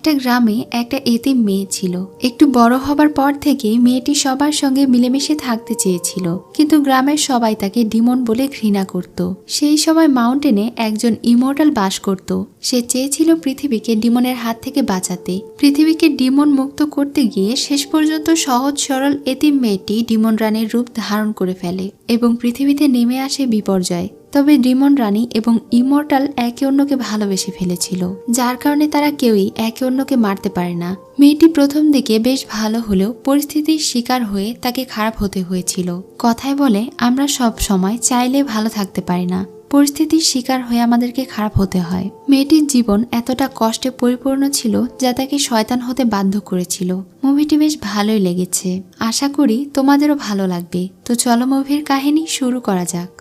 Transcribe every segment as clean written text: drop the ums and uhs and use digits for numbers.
একটা গ্রামে একটা এতিম মেয়ে ছিল। একটু বড় হবার পর থেকে মেয়েটি সবার সঙ্গে মিলেমিশে থাকতে চেয়েছিল, কিন্তু গ্রামের সবাই তাকে ডিমন বলে ঘৃণা করত। সেই সময় মাউন্টেনে একজন ইমর্টাল বাস করত। সে চেয়েছিল পৃথিবীকে ডিমনের হাত থেকে বাঁচাতে। পৃথিবীকে ডিমন মুক্ত করতে গিয়ে শেষ পর্যন্ত সহজ সরল এতিম মেয়েটি ডিমন রানীর রূপ ধারণ করে ফেলে এবং পৃথিবীতে নেমে আসে বিপর্যয়। তবে ডিমন রানী এবং ইমর্টাল একে অন্যকে ভালোবেসে ফেলেছিল, যার কারণে তারা কেউই একে অন্যকে মারতে পারে না। মেয়েটি প্রথম দিকে বেশ ভালো হলেও পরিস্থিতির শিকার হয়ে তাকে খারাপ হতে হয়েছিল। কথায় বলে, আমরা সব সময় চাইলে ভালো থাকতে পারি না, পরিস্থিতির শিকার হয়ে আমাদেরকে খারাপ হতে হয়। মেয়েটির জীবন এতটা কষ্টে পরিপূর্ণ ছিল যা তাকে শয়তান হতে বাধ্য করেছিল। মুভিটি বেশ ভালোই লেগেছে, আশা করি তোমাদেরও ভালো লাগবে। তো চলো মুভির কাহিনী শুরু করা যাক।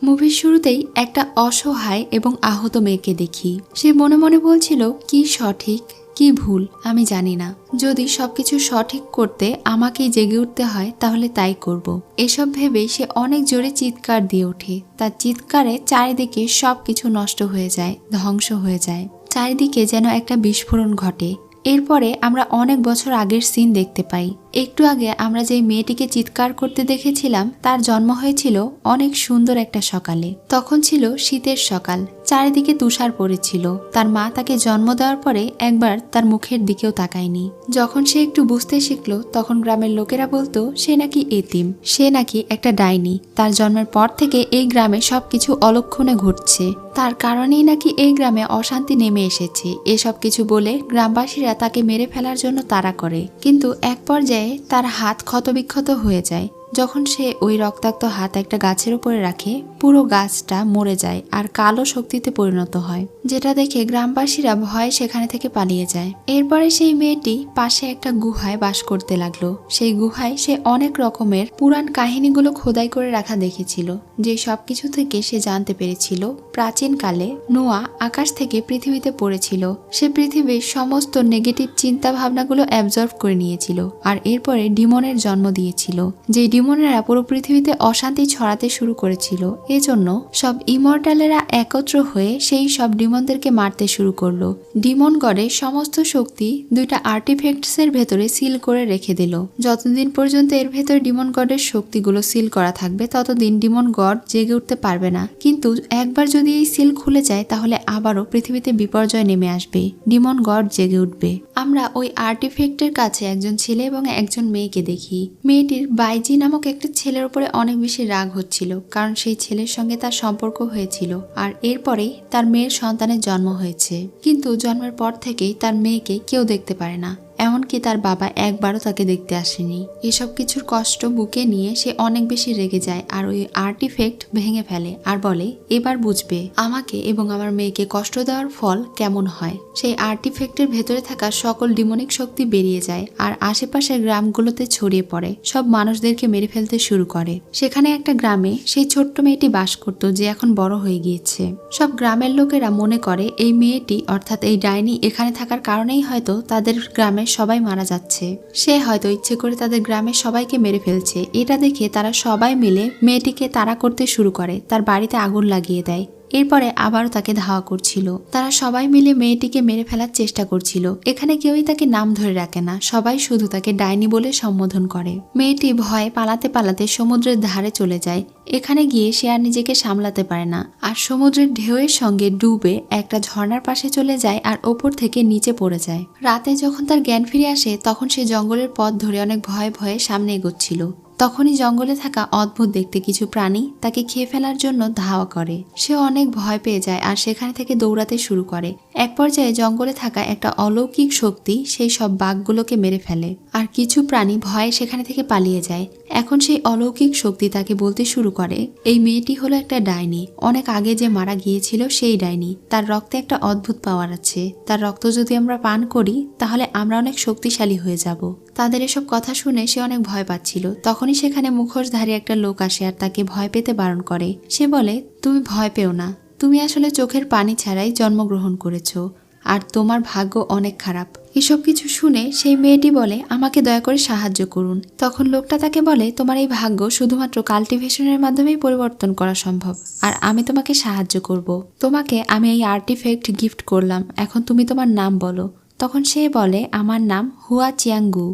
মুভির শুরুতেই একটা অসহায় এবং আহত মেয়েকে দেখি। সে মনে মনে বলছিল, কি সঠিক কি ভুল আমি জানি না, যদি সবকিছু সঠিক করতে আমাকেই জেগে উঠতে হয় তাহলে তাই করব। এসব ভেবেই সে অনেক জোরে চিৎকার দিয়ে ওঠে। তার চিৎকারে চারিদিকে সবকিছু নষ্ট হয়ে যায়, ধ্বংস হয়ে যায়। চারিদিকে যেন একটা বিস্ফোরণ ঘটে। এরপরে আমরা অনেক বছর আগের সিন দেখতে পাই। একটু আগে আমরা যে মেয়েটিকে চিৎকার করতে দেখেছিলাম তার জন্ম হয়েছিল অনেক সুন্দর একটা সকালে। তখন ছিল শীতের সকাল, চারিদিকে তুষার পড়েছিল। তার মা তাকে জন্ম দেওয়ার পরে একবার তার মুখের দিকেও তাকায়নি। যখন সে একটু বুঝতে শিখলো তখন গ্রামের লোকেরা বলতো সে নাকি এতিম, সে নাকি একটা ডাইনি। তার জন্মের পর থেকে এই গ্রামে সবকিছু অলক্ষণে ঘটছে, তার কারণেই নাকি এই গ্রামে অশান্তি নেমে এসেছে। এসব কিছু বলে গ্রামবাসীরা তাকে মেরে ফেলার জন্য তাড়া করে, কিন্তু এক পর্যায়ে তার হাত ক্ষতবিক্ষত হয়ে যায়। যখন সে ওই রক্তাক্ত হাত একটা গাছের উপরে রাখে, পুরো গাছটা মরে যায় আর কালো শক্তিতে পরিণত হয়, যেটা দেখে গ্রামবাসীরা ভয়ে সেখানে থেকে পালিয়ে যায়। এরপরে সেই মেয়েটি পাশে একটা গুহায় বাস করতে লাগলো। সেই গুহায় সে অনেক রকমের পুরাণ কাহিনীগুলো খোদাই করে রাখা দেখেছিল, যে সবকিছু থেকে সে জানতে পেরেছিল প্রাচীনকালে নোয়া আকাশ থেকে পৃথিবীতে পড়েছিল। সে পৃথিবীর সমস্ত নেগেটিভ চিন্তা ভাবনাগুলো অ্যাবজর্ভ করে নিয়েছিল আর এরপরে ডিমনের জন্ম দিয়েছিল, যে ডিমনেরা পুরো পৃথিবীতে অশান্তি ছড়াতে শুরু করেছিল। এজন্য সব ইমর্টালেরা একত্র হয়ে সেই সব ডিমনদেরকে মারতে শুরু করলো। ডিমন গডের সমস্ত শক্তি দুইটা আর্টিফ্যাক্টস এর ভেতরে সিল করে রেখে দিল। যতদিন পর্যন্ত এর ভেতরে ডিমন গডের শক্তিগুলো সিল করা থাকবে ততদিন ডিমন গড জেগে উঠতে পারবে না। কিন্তু একবার যদি এই সিল খুলে যায় তাহলে আবারও পৃথিবীতে বিপর্যয় নেমে আসবে, ডিমন গড জেগে উঠবে। আমরা ওই আর্টিফ্যাক্টের কাছে একজন ছেলে এবং একজন মেয়েকে দেখি। মেয়েটির বাইজি নামক একটা ছেলের উপরে অনেক বেশি রাগ হচ্ছিল, কারণ সেই ছেলের সঙ্গে তার সম্পর্ক হয়েছিল আর এরপরেই তার মেয়ের সন্তানের জন্ম হয়েছে। কিন্তু জন্মের পর থেকেই তার মেয়েকে কেউ দেখতে পারে না, এমনকি তার বাবা একবারও তাকে দেখতে আসেনি। এসব কিছুর কষ্ট বুকে নিয়ে সে অনেক বেশি রেগে যায় আর ওই আর্টিফ্যাক্ট ভেঙে ফেলে আর বলে, এবার বুঝবে আমাকে এবং আমার মেয়েকে কষ্ট দেওয়ার ফল কেমন হয়। সেই আর্টিফ্যাক্টের ভেতরে থাকা সকল ডিমনিক শক্তি বেরিয়ে যায় আর আশেপাশের গ্রামগুলোতে ছড়িয়ে পড়ে, সব মানুষদেরকে মেরে ফেলতে শুরু করে। সেখানে একটা গ্রামে সেই ছোট্ট মেয়েটি বাস করত, যে এখন বড় হয়ে গিয়েছে। সব গ্রামের লোকেরা মনে করে এই মেয়েটি অর্থাৎ এই ডাইনি এখানে থাকার কারণেই হয়তো তাদের গ্রামের সবাই মারা যাচ্ছে। সে হয়তো ইচ্ছে করে তাদের গ্রামের সবাইকে মেরে ফেলছে। এটা দেখে তারা সবাই মিলে মেয়েটিকে তাড়া করতে শুরু করে, তার বাড়িতে আগুন লাগিয়ে দেয়। এরপরে আবারও তাকে ধাওয়া করছিল। তারা সবাই মিলে মেয়েটিকে মেরে ফেলার চেষ্টা করছিল। এখানে কেউই তাকে নাম ধরে রাখে না, সবাই শুধু তাকে ডাইনি বলে সম্বোধন করে। মেয়েটি ভয়ে পালাতে পালাতে সমুদ্রের ধারে চলে যায়। এখানে গিয়ে সে আর নিজেকে সামলাতে পারে না আর সমুদ্রের ঢেউয়ের সঙ্গে ডুবে একটা ঝর্ণার পাশে চলে যায় আর ওপর থেকে নিচে পড়ে যায়। রাতে যখন তার জ্ঞান ফিরে আসে তখন সে জঙ্গলের পথ ধরে অনেক ভয়ে ভয়ে সামনে এগোচ্ছিল। তখনই জঙ্গলে থাকা অদ্ভুত দেখতে কিছু প্রাণী তাকে খেয়ে ফেলার জন্য ধাওয়া করে। সে অনেক ভয় পেয়ে যায় আর সেখানে থেকে দৌড়াতে শুরু করে। এক পর্যায়ে জঙ্গলে থাকা একটা অলৌকিক শক্তি সেই সব বাঘগুলোকে মেরে ফেলে আর কিছু প্রাণী ভয়ে সেখানে থেকে পালিয়ে যায়। এখন সেই অলৌকিক শক্তি তাকে বলতে শুরু করে, এই মেয়েটি হলো একটা ডাইনি, অনেক আগে যে মারা গিয়েছিল সেই ডাইনি। তার রক্তে একটা অদ্ভুত পাওয়ার আছে, তার রক্ত যদি আমরা পান করি তাহলে আমরা অনেক শক্তিশালী হয়ে যাব। তাদের এসব কথা শুনে সে অনেক ভয় পাচ্ছিল। তখনই সেখানে মুখোশধারী একটা লোক আসে আর তাকে ভয় পেতে বারণ করে। সে বলে, তুমি ভয় পেও না, তুমি আসলে চোখের পানি ছাড়াই জন্মগ্রহণ করেছো আর তোমার ভাগ্য অনেক খারাপ। এসব কিছু শুনে সেই মেয়েটি বলে, আমাকে দয়া করে সাহায্য করুন। তখন লোকটা তাকে বলে, তোমার এই ভাগ্য শুধুমাত্র কাল্টিভেশনের মাধ্যমেই পরিবর্তন করা সম্ভব আর আমি তোমাকে সাহায্য করব। তোমাকে আমি এই আর্টিফ্যাক্ট গিফট করলাম, এখন তুমি তোমার নাম বলো। তখন সে বলে আমার নাম হুয়া চিয়াঙ্গু।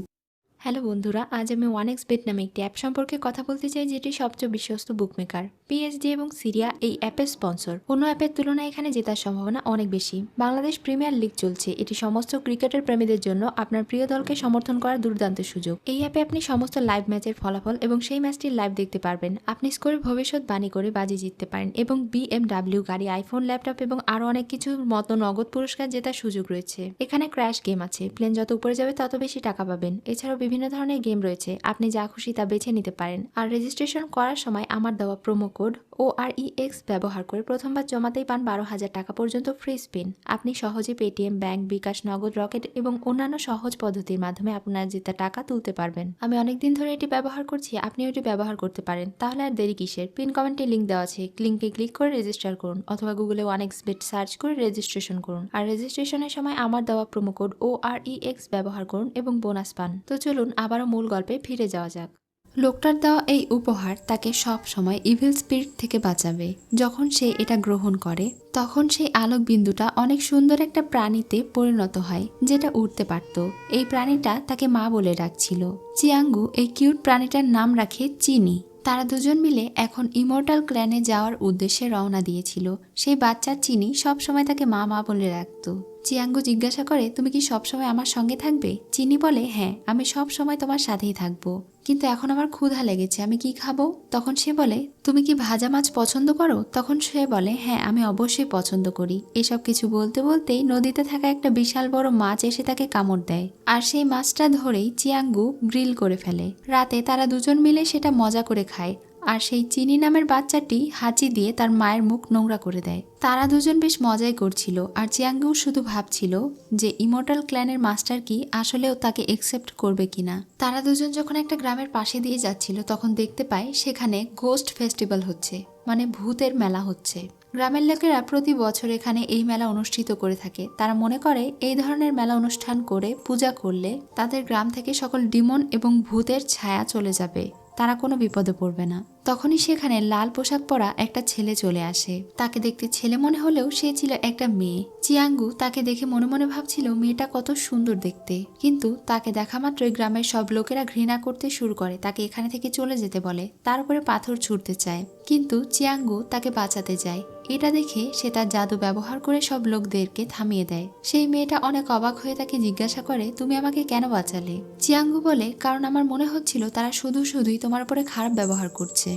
হ্যালো বন্ধুরা, আজ আমি 1xBet নামে একটি অ্যাপ সম্পর্কে কথা বলতে চাই, যেটি সবচেয়ে বিশ্বস্ত বুকমেকার। পিএসজি এবং সিরিয়া এই অ্যাপের স্পন্সর। অন্য অ্যাপের তুলনায় এখানে জেতার সম্ভাবনা অনেক বেশি। বাংলাদেশ প্রিমিয়ার লিগ চলছে, এটি সমস্ত ক্রিকেটের প্রেমীদের জন্য আপনার প্রিয় দলকে সমর্থন করার দুর্দান্ত সুযোগ। এই অ্যাপে আপনি সমস্ত লাইভ ম্যাচের ফলাফল এবং সেই ম্যাচটির লাইভ দেখতে পারবেন। আপনি স্কোরের ভবিষ্যৎবাণী করে বাজি জিততে পারেন এবং BMW গাড়ি, আইফোন, ল্যাপটপ এবং আরও অনেক কিছুর মতো নগদ পুরস্কার জেতার সুযোগ রয়েছে। এখানে ক্র্যাশ গেম আছে, প্লেন যত উপরে যাবে তত বেশি টাকা পাবেন। এছাড়াও বিভিন্ন ধরনের গেম রয়েছে, আপনি যা খুশি তা বেছে নিতে পারেন। আর রেজিস্ট্রেশন করার সময় আমার দেওয়া প্রোমো কোড OREX ব্যবহার করে প্রথমবার জমাতেই পান 12,000 টাকা পর্যন্ত ফ্রি স্পিন। আপনি সহজে পেটিএম, ব্যাংক, বিকাশ, নগদ, রকেট এবং অন্যান্য সহজ পদ্ধতির মাধ্যমে আপনার জেতা টাকা তুলতে পারবেন। আমি অনেকদিন ধরে এটি ব্যবহার করছি, আপনিও এটি ব্যবহার করতে পারেন। তাহলে আর দেরি কিসের? পিন কমেন্টে লিঙ্ক দেওয়া আছে, লিঙ্কে ক্লিক করে রেজিস্টার করুন অথবা গুগলে 1xBet সার্চ করে রেজিস্ট্রেশন করুন। আর রেজিস্ট্রেশনের সময় আমার দেওয়া প্রোমো কোড OREX ব্যবহার করুন এবং বোনাস পান। তো চলুন আবারও মূল গল্পে ফিরে যাওয়া যাক। লোকটার দেওয়া এই উপহার তাকে সব সময় ইভিল স্পিরিট থেকে বাঁচাবে। যখন সে এটা গ্রহণ করে তখন সেই আলোক বিন্দুটা অনেক সুন্দর একটা প্রাণীতে পরিণত হয়, যেটা উড়তে পারত। এই প্রাণীটা তাকে মা বলে ডাকছিল। চিয়াঙ্গু এই কিউট প্রাণীটার নাম রাখে চিনি। তারা দুজন মিলে এখন ইমর্টাল ক্ল্যানে যাওয়ার উদ্দেশ্যে রওনা দিয়েছিল। সেই বাচ্চা চিনি সব সময় তাকে মা মা বলে রাখতো। চিয়াঙ্গু জিজ্ঞাসা করে, তুমি কি সবসময় আমার সঙ্গে থাকবে? চিনি বলে, হ্যাঁ, আমি সব সময় তোমার সাথেই থাকবো, কিন্তু এখন আমার ক্ষুধা লেগেছে, আমি কি খাবো? তখন সে বলে, তুমি কি ভাজা মাছ পছন্দ করো? তখন সে বলে, হ্যাঁ, আমি অবশ্যই পছন্দ করি। এসব কিছু বলতে বলতেই নদীতে থাকা একটা বিশাল বড় মাছ এসে তাকে কামড় দেয়, আর সেই মাছটা ধরেই চিয়াঙ্গু গ্রিল করে ফেলে। রাতে তারা দুজন মিলে সেটা মজা করে খায়, আর সেই চিনি নামের বাচ্চাটি হাঁচি দিয়ে তার মায়ের মুখ নোংরা করে দেয়। তারা দুজন বেশ মজাই করছিল, আর চিয়াঙ্গু শুধু ভাবছিল যে ইমর্টাল ক্ল্যানের মাস্টার কি আসলেও তাকে একসেপ্ট করবে কিনা। তারা দুজন যখন একটা গ্রামের পাশে দিয়ে যাচ্ছিল তখন দেখতে পায় সেখানে গোস্ট ফেস্টিভ্যাল হচ্ছে, মানে ভূতের মেলা হচ্ছে। গ্রামের লোকেরা প্রতি বছর এখানে এই মেলা অনুষ্ঠিত করে থাকে। তারা মনে করে এই ধরনের মেলা অনুষ্ঠান করে পূজা করলে তাদের গ্রাম থেকে সকল ডিমন এবং ভূতের ছায়া চলে যাবে, তারা কোনো বিপদে পড়বে না। তখনই সেখানে লাল পোশাক পরা একটা ছেলে চলে আসে। তাকে দেখতে ছেলে মনে হলেও সে ছিল একটা মেয়ে। চিয়াঙ্গু তাকে দেখে মনে মনে ভাবছিল মেয়েটা কত সুন্দর দেখতে, কিন্তু তাকে দেখা মাত্রই গ্রামের সব লোকেরা ঘৃণা করতে শুরু করে, তাকে এখানে থেকে চলে যেতে বলে, তার উপরে পাথর ছুঁড়তে চায়। কিন্তু চিয়াঙ্গু তাকে বাঁচাতে যায়। এটা দেখে সে তার জাদু ব্যবহার করে সব লোকদেরকে থামিয়ে দেয়। সেই মেয়েটা অনেক অবাক হয়ে তাকে জিজ্ঞাসা করে, তুমি আমাকে কেন বাঁচালে? চিয়াঙ্গু বলে, কারণ আমার মনে হচ্ছিল তারা শুধুই তোমার উপরে খারাপ ব্যবহার করছে।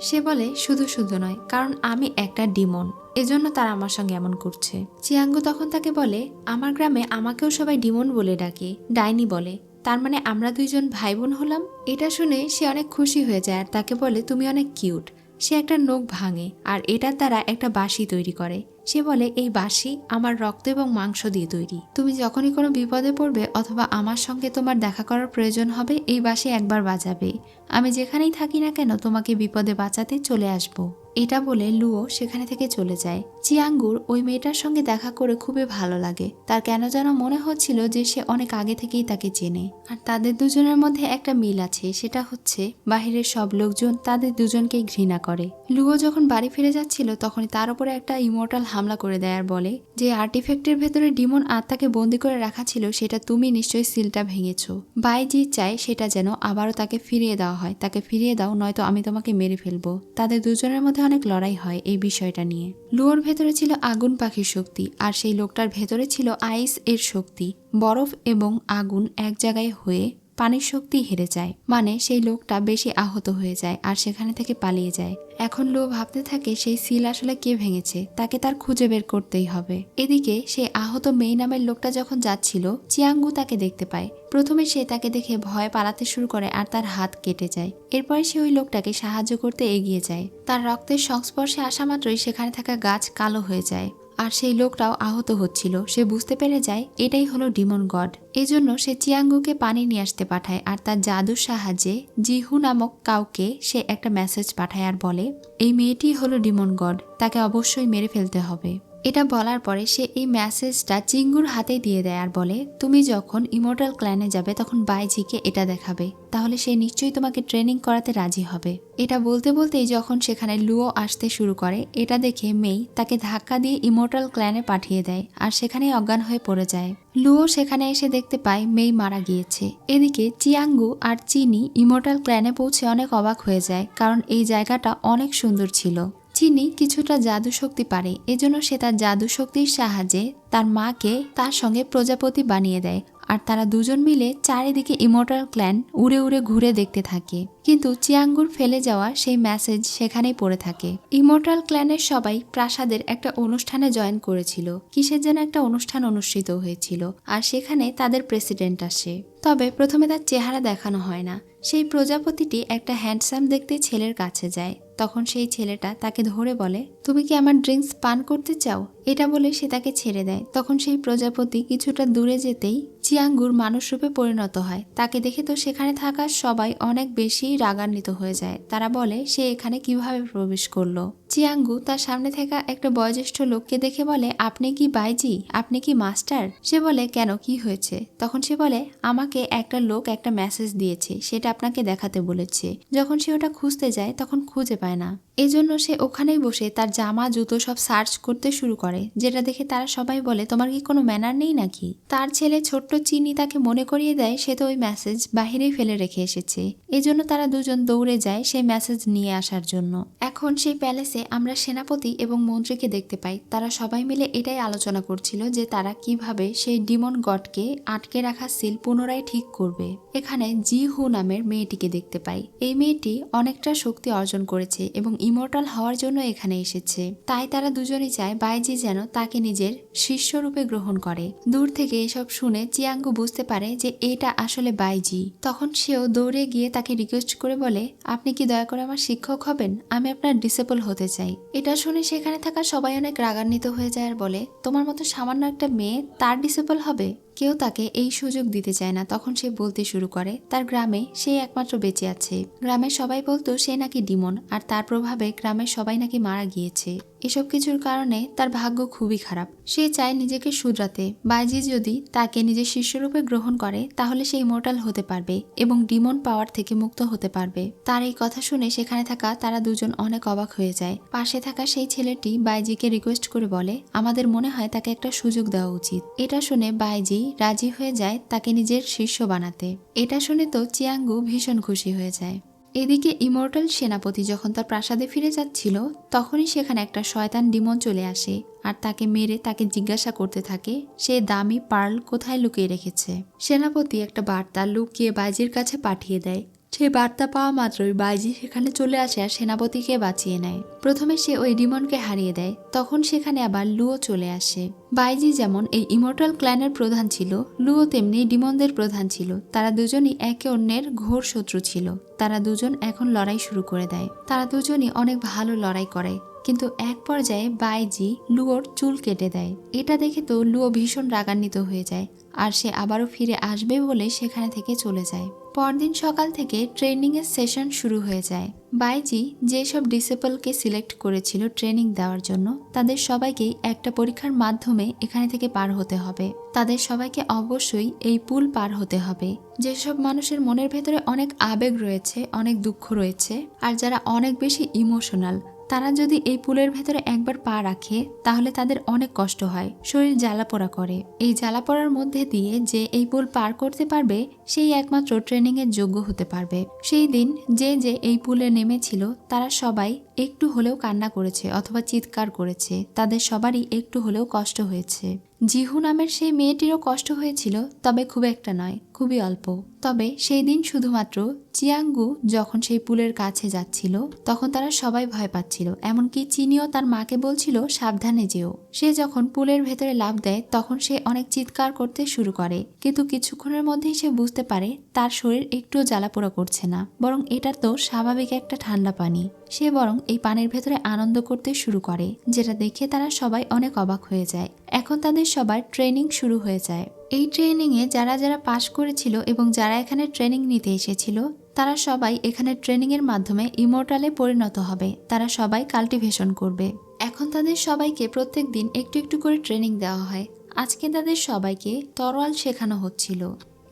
সে বলে, শুধু নয়, কারণ আমি একটা ডিমন, এজন্য তারা আমার সঙ্গে এমন করছে। চিয়াঙ্গু তখন তাকে বলে, আমার গ্রামে আমাকেও সবাই ডিমন বলে ডাকে, ডাইনি বলে, তার মানে আমরা দুইজন ভাই বোন হলাম। এটা শুনে সে অনেক খুশি হয়ে যায় আর তাকে বলে, তুমি অনেক কিউট। সে একটা নখ ভাঙে আর এটার দ্বারা একটা বাঁশি তৈরি করে। সে বলে, এই বাঁশি আমার রক্ত এবং মাংস দিয়ে তৈরি। তুমি যখনই কোনো বিপদে পড়বে অথবা আমার সঙ্গে তোমার দেখা করার প্রয়োজন হবে, এই বাঁশি একবার বাজাবে। আমি যেখানেই থাকি না কেন তোমাকে বিপদে বাঁচাতে চলে আসব। এটা বলে লুও সেখানে থেকে চলে যায়। চিয়াঙ্গুর ওই মেয়েটার সঙ্গে দেখা করে খুবই ভালো লাগে। তার কেন যেন মনে হচ্ছিল যে সে অনেক আগে থেকেই তাকে চেনে। আর তাদের দুজনের মধ্যে একটা মিল আছে, সেটা হচ্ছে বাহিরের সব লোকজন তাদের দুজনকেই ঘৃণা করে। লুও যখন বাড়ি ফিরে যাচ্ছিল তখনই তার উপরে একটা ইমর্টাল হামলা করে দেয় আর বলে, যে আর্টিফ্যাক্টের ভেতরে ডিমন আত্মাকে বন্দি করে রাখা ছিল সেটা তুমি নিশ্চয়ই সিলটা ভেঙেছো। বাইজি চায় সেটা যেন আবারও তাকে ফিরিয়ে দেওয়া হয়। তাকে ফিরিয়ে দাও, নয়তো আমি তোমাকে মেরে ফেলবো। তাদের দুজনের মধ্যে অনেক লড়াই হয় এই বিষয়টা নিয়ে। লুয়োর ভেতরে ছিল আগুন পাখির শক্তি, আর সেই লোকটার ভেতরে ছিল আইস এর শক্তি। বরফ এবং আগুন এক জায়গায় হয়ে পানির শক্তি হেরে যায়, মানে সেই লোকটা বেশি আহত হয়ে যায় আর সেখানে থেকে পালিয়ে যায়। এখন লো ভাবতে থাকে সেই সিল আসলে কে ভেঙেছে, তাকে তার খুঁজে বের করতেই হবে। এদিকে সেই আহত মেই নামের লোকটা যখন যাচ্ছিল, চিয়াঙ্গু তাকে দেখতে পায়। প্রথমে সে তাকে দেখে ভয়ে পালাতে শুরু করে আর তার হাত কেটে যায়। এরপরে সে ওই লোকটাকে সাহায্য করতে এগিয়ে যায়। তার রক্তের সংস্পর্শে আসা মাত্রই সেখানে থাকা গাছ কালো হয়ে যায়, আর সেই লোকটাও আহত হচ্ছিল। সে বুঝতে পেরে যায় এটাই হলো ডিমন গড। এজন্য সে চিয়াঙ্গুকে পানি নিয়ে আসতে পাঠায়, আর তার জাদুর সাহায্যে জিহু নামক কাউকে সে একটা মেসেজ পাঠায় আর বলে, এই মেয়েটি হলো ডিমন গড, তাকে অবশ্যই মেরে ফেলতে হবে। এটা বলার পরে সে এই মেসেজটা চিঙ্গুর হাতে দিয়ে দেয় আর বলে, তুমি যখন ইমর্টাল ক্ল্যানে যাবে তখন বাইজিকে এটা দেখাবে, তাহলে সে নিশ্চয়ই তোমাকে ট্রেনিং করাতে রাজি হবে। এটা বলতে বলতেই যখন সেখানে লুও আসতে শুরু করে, এটা দেখে মেই তাকে ধাক্কা দিয়ে ইমর্টাল ক্ল্যানে পাঠিয়ে দেয় আর সেখানেই অজ্ঞান হয়ে পড়ে যায়। লুও সেখানে এসে দেখতে পায় মেই মারা গিয়েছে। এদিকে চিয়াঙ্গু আর চিনি ইমর্টাল ক্ল্যানে পৌঁছে অনেক অবাক হয়ে যায়, কারণ এই জায়গাটা অনেক সুন্দর ছিল। চিনি কিছুটা জাদু শক্তি পারে, এজন্য সে তার জাদু শক্তির সাহায্যে তার মাকে তার সঙ্গে প্রজাপতি বানিয়ে দেয় আর তারা দুজন মিলে চারিদিকে ইমর্টাল ক্ল্যান উড়ে উড়ে ঘুরে দেখতে থাকে। কিন্তু চিয়াঙ্গুর ফেলে যাওয়া সেই মেসেজ সেখানেই পড়ে থাকে। ইমর্টাল ক্ল্যানের সবাই প্রাসাদের একটা অনুষ্ঠানে জয়েন করেছিল, কিসের যেন একটা অনুষ্ঠান অনুষ্ঠিত হয়েছিল আর সেখানে তাদের প্রেসিডেন্ট আসে। তবে প্রথমে তার চেহারা দেখানো হয় না। সেই প্রজাপতিটি একটা হ্যান্ডসাম দেখতে ছেলের কাছে যায়। তখন সেই ছেলেটা তাকে ধরে বলে, তুমি কি আমার ড্রিঙ্কস পান করতে চাও? এটা বলে সে তাকে ছেড়ে দেয়। তখন সেই প্রজাপতি কিছুটা দূরে যেতেই চিয়াঙ্গুর মানুষ রূপে পরিণত হয়। তাকে দেখে তো সেখানে থাকা সবাই অনেক বেশি রাগান্বিত হয়ে যায়। তারা বলে সে এখানে কিভাবে প্রবেশ করলো। চিয়াঙ্গু তার সামনে থাকা একটা বয়োজ্যেষ্ঠ লোককে দেখে বলে, আপনি কি বাইজি? আপনি কি মাস্টার? সে বলে, কেন, কি হয়েছে? তখন সে বলে, আমাকে একটা লোক একটা মেসেজ দিয়েছে, সেটা আপনাকে দেখাতে বলেছে। যখন সে ওটা খুঁজতে যায় তখন খুঁজে পায় না, এজন্য সে ওখানেই বসে তার জামা জুতো সব সার্চ করতে শুরু করে, যেটা দেখে তারা সবাই বলে, তোমার কি কোনো ম্যানার নেই নাকি? তার ছেলে ছোট্ট চিনি তাকে মনে করিয়ে দেয় সে তো ওই মেসেজ বাহিরেই ফেলে রেখে এসেছে। এজন্য তারা দুজন দৌড়ে যায় সেই মেসেজ নিয়ে আসার জন্য। এখন সেই প্যালেসে আমরা সেনাপতি এবং মন্ত্রীকে দেখতে পাই। তারা সবাই মিলে এটাই আলোচনা করছিল যে তারা কিভাবে সেই ডিমন গডকে আটকে রাখা সিল পুনরায় ঠিক করবে। এখানে জি হু নামের মেয়েটিকে দেখতে পাই। এই মেয়েটি অনেকটা শক্তি অর্জন করেছে এবং ইমর্টাল হওয়ার জন্য এখানে এসেছে। তাই তারা দুজনেই চায় বাইজি যেন তাকে নিজের শিষ্য রূপে গ্রহণ করে। দূর থেকে এসব শুনে চিয়াঙ্গু বুঝতে পারে যে এটা আসলে বাইজি। তখন সেও দৌড়ে গিয়ে তাকে রিকোয়েস্ট করে বলে, আপনি কি দয়া করে আমার শিক্ষক হবেন? আমি আপনার ডিসেবল হতে চাই। এটা শুনে সেখানে থাকা সবাই অনেক রাগান্বিত হয়ে যায় আর বলে, তোমার মতো সামান্য একটা মেয়ে তার ডিসেবল হবে? কেউ তাকে এই সুযোগ দিতে চায় না। তখন সে বলতে শুরু করে তার গ্রামে সে একমাত্র বেঁচে আছে। গ্রামের সবাই বলতো সে নাকি ডিমন আর তার প্রভাবে গ্রামের সবাই নাকি মারা গিয়েছে। এসব কিছুর কারণে তার ভাগ্য খুবই খারাপ। সে চায় নিজেকে শুধরাতে। বাইজি যদি তাকে নিজের শিষ্যরূপে গ্রহণ করে তাহলে সে ইমর্টাল হতে পারবে এবং ডিমন পাওয়ার থেকে মুক্ত হতে পারবে। তার এই কথা শুনে সেখানে থাকা তারা দুজন অনেক অবাক হয়ে যায়। পাশে থাকা সেই ছেলেটি বাইজিকে রিকোয়েস্ট করে বলে, আমাদের মনে হয় তাকে একটা সুযোগ দেওয়া উচিত। এটা শুনে বাইজি রাজি হয়ে যায় তাকে নিজের শিষ্য বানাতে। এটা শুনে তো চিয়াঙ্গু ভীষণ খুশি হয়ে যায়। এদিকে ইমর্টাল সেনাপতি যখন তার প্রাসাদে ফিরে যাচ্ছিল তখনই সেখানে একটা শয়তান ডিমন চলে আসে আর তাকে মেরে তাকে জিজ্ঞাসা করতে থাকে সে দামি পার্ল কোথায় লুকিয়ে রেখেছে। সেনাপতি একটা বার্তা লুকিয়ে বাইজির কাছে পাঠিয়ে দেয়। সেই বার্তা পাওয়া মাত্রই বাইজি সেখানে চলে আসে আর সেনাপতিকে বাঁচিয়ে নেয়। প্রথমে সে ওই ডিমনকে হারিয়ে দেয়, তখন সেখানে আবার লুও চলে আসে। বাইজি যেমন এই ইমর্টাল ক্ল্যানের প্রধান ছিল, লুও তেমনি ডিমনদের প্রধান ছিল। তারা দুজনই একে অন্যের ঘোর শত্রু ছিল। তারা দুজন এখন লড়াই শুরু করে দেয়। তারা দুজনই অনেক ভালো লড়াই করে, কিন্তু এক পর্যায়ে বাইজি লুয়োর চুল কেটে দেয়। এটা দেখে তো লুও ভীষণ রাগান্বিত হয়ে যায় আর সে আবারও ফিরে আসবে বলে সেখানে থেকে চলে যায়। পরদিন সকাল থেকে ট্রেনিং এর সেশন শুরু হয়ে যায়। বাইজি যেসব ডিসেবলকে সিলেক্ট করেছিল ট্রেনিং দেওয়ার জন্য তাদের সবাইকেই একটা পরীক্ষার মাধ্যমে এখানে থেকে পার হতে হবে। তাদের সবাইকে অবশ্যই এই পুল পার হতে হবে। যেসব মানুষের মনের ভেতরে অনেক আবেগ রয়েছে, অনেক দুঃখ রয়েছে আর যারা অনেক বেশি ইমোশনাল, তারা যদি এই পুলের ভেতরে একবার পা রাখে তাহলে তাদের অনেক কষ্ট হয়, শরীর জ্বালাপোড়া করে। এই জ্বালাপোড়ার মধ্যে দিয়ে যে এই পুল পার করতে পারবে সেই একমাত্র ট্রেনিং এর যোগ্য হতে পারবে। সেই দিন যে যে এই পুলে নেমেছিল তারা সবাই একটু হলেও কান্না করেছে অথবা চিৎকার করেছে। তাদের সবারই একটু হলেও কষ্ট হয়েছে। জিহু নামের সেই মেয়েটিরও কষ্ট হয়েছিল, তবে খুব একটা নয়, খুবই অল্প। তবে সেই দিন শুধুমাত্র চিয়াঙ্গু যখন সেই পুলের কাছে যাচ্ছিল তখন তারা সবাই ভয় পাচ্ছিল। এমনকি চিনিও তার মাকে বলছিল সাবধানে যেও। সে যখন পুলের ভেতরে লাফ দেয় তখন সে অনেক চিৎকার করতে শুরু করে, কিন্তু কিছুক্ষণের মধ্যেই সে বুঝতে পারে তার শরীর একটুও জ্বালাপোড়া করছে না, বরং এটা তো স্বাভাবিক একটা ঠান্ডা পানি। সে বরং এই পানির ভেতরে আনন্দ করতে শুরু করে, যেটা দেখে তারা সবাই অনেক অবাক হয়ে যায়। এখন তাদের সবার ট্রেনিং শুরু হয়ে যায়। এই ট্রেনিংয়ে যারা যারা পাশ করেছিল এবং যারা এখানে ট্রেনিং নিতে এসেছিল তারা সবাই এখানে ট্রেনিং এর মাধ্যমে ইমর্টালে পরিণত হবে। তারা সবাই কাল্টিভেশন করবে। এখন তাদের সবাইকে প্রত্যেক দিন একটু একটু করে ট্রেনিং দেওয়া হয়। আজকে তাদের সবাইকে তরোয়াল শেখানো হচ্ছিল।